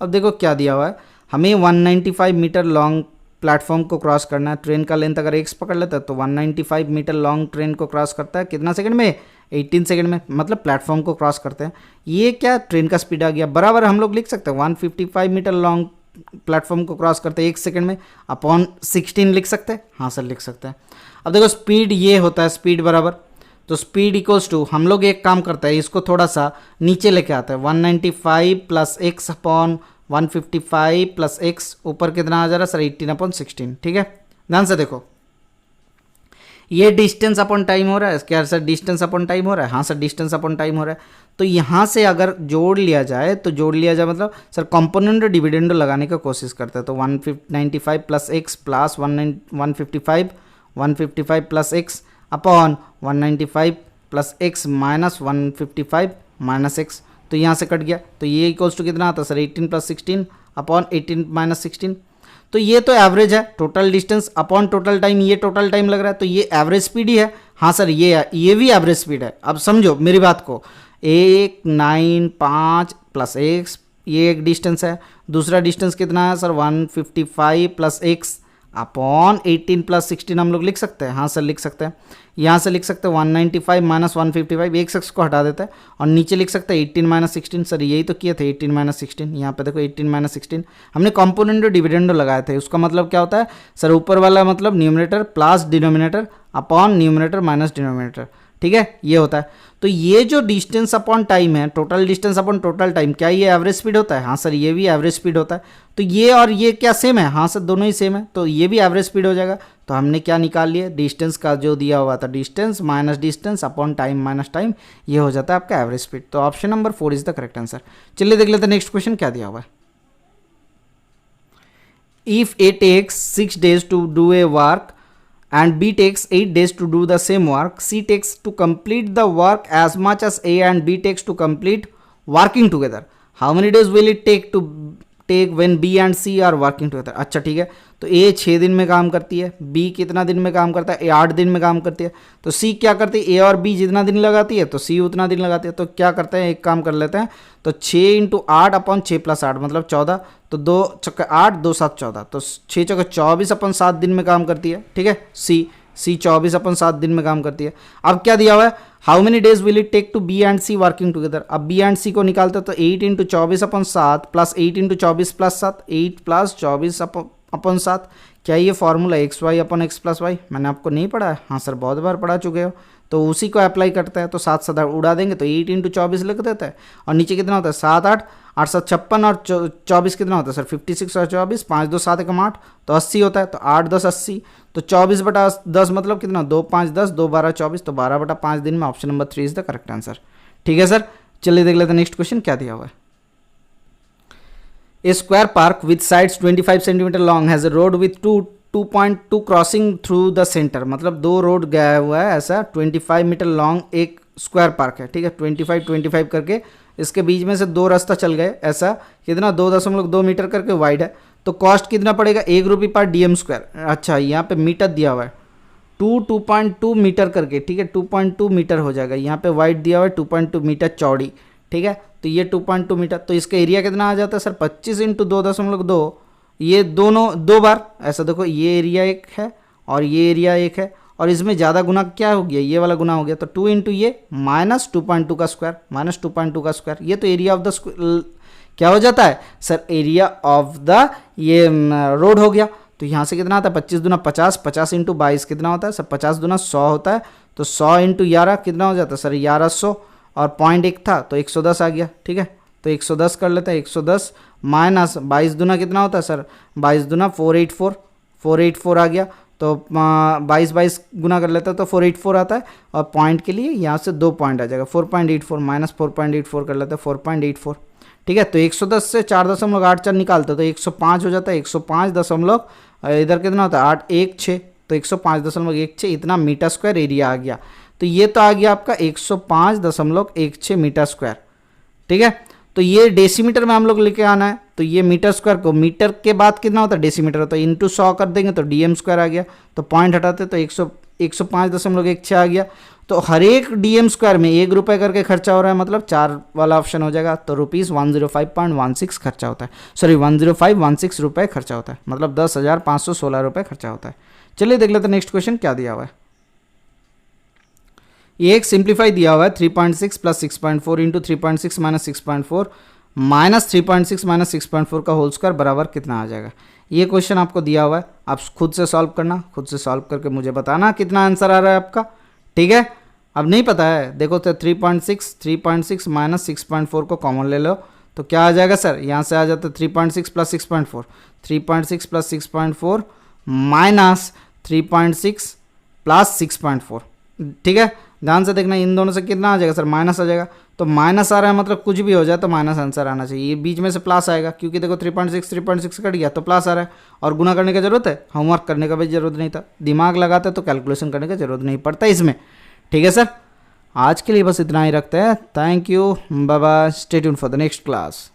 अब देखो क्या दिया हुआ है, हमें 195 मीटर लॉन्ग प्लेटफॉर्म को क्रॉस करना है। ट्रेन का लेंथ अगर x पकड़ लेता है तो 195 मीटर लॉन्ग ट्रेन को क्रॉस करता है कितना सेकंड में? 18 सेकंड में, मतलब प्लेटफॉर्म को क्रॉस करते हैं। ये क्या ट्रेन का स्पीड आ गया, बराबर हम लोग लिख सकते हैं 155 मीटर लॉन्ग प्लेटफॉर्म को क्रॉस करते हैं 1 सेकंड में, अपॉन 16 लिख सकते हैं। हाँ सर, लिख सकते हैं। अब देखो स्पीड ये होता है, स्पीड बराबर, तो स्पीड इक्वल्स टू, हम लोग एक काम करते हैं, इसको थोड़ा सा नीचे लेके आते हैं, 195 plus x upon 155 plus x, ऊपर कितना आ जा रहा है सर? 18/16। ठीक है, ध्यान से देखो, ये डिस्टेंस अपॉन टाइम हो रहा है क्या सर? डिस्टेंस अपॉन टाइम हो रहा है। हाँ सर, डिस्टेंस अपॉन टाइम हो रहा है। तो यहाँ से अगर जोड़ लिया जाए तो मतलब सर कंपोनेंट डिविडेंड लगाने का कोशिश करते हैं, तो 195 plus x plus 155 plus x upon 195 plus x minus 155 minus x, तो यहाँ से कट गया, तो ये इक्वल्स टू कितना आता है सर? 18 plus 16 upon 18 minus 16। तो ये तो एवरेज है, total distance upon total time, ये टोटल टाइम लग रहा है, तो ये एवरेज स्पीड ही है। हाँ सर, ये भी एवरेज स्पीड है। अब समझो मेरी बात को, 1 9 5 प्लस एक्स, ये एक डिस्टेंस है। दूसरा डिस्टेंस कितना है sir? 155 plus x upon 18 plus 16 हम लोग लिख सकते हैं। हाँ सर, लिख सकते हैं। यहाँ से लिख सकते हैं 195 माइनस 155, एक शख्स को हटा देता है, और नीचे लिख सकते हैं 18 माइनस 16। सर यही तो किए थे, 18 माइनस 16। यहाँ पे देखो 18 माइनस 16 हमने कॉम्पोनेंट डिविडेंड लगाए थे। उसका मतलब क्या होता है सर? ऊपर वाला मतलब numerator plus denominator upon numerator minus denominator. ठीक है, ये होता है। तो ये जो डिस्टेंस अपॉन टाइम है, total distance upon total time, क्या ये एवरेज स्पीड होता है? हाँ सर, ये भी एवरेज स्पीड होता है। तो ये और ये क्या सेम है? हाँ सर, दोनों ही सेम है, तो ये भी एवरेज स्पीड हो जाएगा। तो हमने क्या निकाल लिया? डिस्टेंस का जो दिया हुआ था, distance minus distance upon time minus time, ये हो जाता है आपका एवरेज स्पीड। तो option number 4 is the correct answer. चलिए देख लेते हैं नेक्स्ट क्वेश्चन क्या दिया हुआ है। If A takes 6 days to do a work and B takes 8 days to do the same work, C takes to complete the work as much as A and B takes to complete working together. How many days will it take when B and C are working together? अच्छा ठीक है, तो A 6 दिन में काम करती है, B कितना दिन में काम करता है? A 8 दिन में काम करती है। तो C क्या करती है? A और B जितना दिन लगाती है तो C उतना दिन लगाती है। तो क्या करते हैं, एक काम कर लेते हैं, तो 6 × 8 अपॉन 6 + 8 मतलब 14, तो 2 चौके 8 2 7 14, तो 6 चौके 24 अपॉन 7 दिन में काम करती है। ठीक है, C 24 अपॉन 7 दिन में काम करती है। अब क्या दिया हुआ है? How many days will it take to B and C working together. अब बी एंड सी को निकालते हैं, तो 8 × 24 upon 7 plus 8 × 24 plus 7, 8 plus 24 upon 7। क्या ये formula x y upon x plus y मैंने आपको नहीं पढ़ा है? हाँ सर, बहुत बार पढ़ा चुके हो। तो उसी को अप्लाई करते हैं, तो 7 7 उड़ा देंगे, तो 8 × 24 लिख देते हैं, और नीचे कितना होता है? 7 8 8 7 56, और 24 कितना होता है सर? 56 और 24, 5 2 7 1 8, तो 80 होता है। तो 8 10 80, तो 24/10 मतलब कितना? 2 5 10, 2 12 24, तो 12/5 दिन में। Option number 3 is the correct answer. ठीक है सर, चलिए देख लेते हैं नेक्स्ट क्वेश्चन क्या दिया हुआ है। A square park with sides 25 cm long has a road with 2.2 crossing through the centre, मतलब 2 रोड गया हुआ है ऐसा, 25 मीटर लॉन्ग एक स्क्वायर पार्क है। ठीक है, 25 करके इसके बीच में से 2 रास्ता चल गए ऐसा, कितना? 2.2 मीटर करके वाइड है। तो कॉस्ट कितना पड़ेगा? ₹1 पर DM²। अच्छा, यहाँ पे मीटर दिया हुआ है, 2.2 मीटर करके, ठीक है, 2.2 मीटर हो जाएगा। यहाँ पे वाइड दिया हुआ है 2.2 मीटर चौड़ी, ठीक है, तो ये 2.2 मीटर, तो इसका एरिया कितना आ जाता है सर 25 इंटू 2.2, ये दोनों दो बार ऐसा देखो, ये एरिया एक है और ये एरिया एक है, और इसमें ज़्यादा गुना क्या हो गया, ये वाला गुना हो गया, तो 2 इंटू ये माइनस 2.2 का स्क्वायर, माइनस 2.2 का स्क्वायर, ये तो एरिया ऑफ द क्या हो जाता है सर, एरिया ऑफ द ये रोड हो गया। तो यहाँ से कितना आता है 25 दूना 50, 50 इंटू 22 कितना होता है सर 50 दूना 100 होता है, तो 100 इंटू 11 कितना हो जाता है सर 1100, और पॉइंट एक था तो 110 आ गया, ठीक है, तो 110 कर लेते हैं, 110 माइनस 22 दूना कितना होता है सर 22 दूना 484 आ गया, तो 22 गुना कर लेते हैं तो 484 आता है, और पॉइंट के लिए यहाँ से 2 पॉइंट आ जाएगा 4.84 माइनस 4.84 कर लेते हैं 4.84, ठीक है, तो 110 से 4.84 निकालते तो 105 हो जाता है, 105 दशमलव इधर कितना होता है 816, तो 105.16 इतना मीटर स्क्वायर एरिया आ गया। तो ये तो आ गया आपका 105.16 मीटर स्क्वायर, ठीक है। तो ये डेसीमीटर में हम लोग लेके आना है, तो ये मीटर स्क्वायर को मीटर के बाद कितना होता है डेसीमीटर होता है, इंटू 100 कर देंगे तो डीएम स्क्वायर आ गया, तो पॉइंट हटाते तो 105.16 आ गया। तो हर एक डीएम स्क्वायर में 1 रुपये करके खर्चा हो रहा है, मतलब 4 वाला ऑप्शन हो जाएगा, तो ₹105.16 खर्चा होता है, सॉरी 10516 रुपये खर्चा होता है, मतलब 10,516 रुपये खर्चा होता है। चलिए देख लेते हैं नेक्स्ट क्वेश्चन क्या दिया हुआ है। ये एक सिंप्लीफाई दिया हुआ है 3.6 plus 6.4 into 3.6 minus 6.4 minus 3.6 minus 6.4 का होल स्क्वायर बराबर कितना आ जाएगा। ये क्वेश्चन आपको दिया हुआ है, आप खुद से सॉल्व करना, खुद से सॉल्व करके मुझे बताना कितना आंसर आ रहा है आपका, ठीक है। अब नहीं पता है देखो तो 3.6 माइनस 6.4 को कॉमन ले लो तो क्या आ जाएगा सर, यहाँ से आ जाता है 3.6 प्लस 6.4, 3.6 प्लस 6.4 माइनस 3.6 प्लस 6.4, ठीक है। ध्यान से देखना इन दोनों से कितना आ जाएगा सर माइनस आ जाएगा, तो माइनस आ रहा है मतलब कुछ भी हो जाए तो माइनस आंसर आना चाहिए, ये बीच में से प्लस आएगा क्योंकि देखो 3.6 कट गया तो प्लस आ रहा है, और गुना करने की जरूरत है, होमवर्क करने का भी जरूरत नहीं था, दिमाग लगाते तो कैलकुलेशन करने की जरूरत नहीं पड़ता इसमें, ठीक है सर। आज के लिए बस इतना ही रखते हैं, thank you, bye bye, stay tuned for the next class.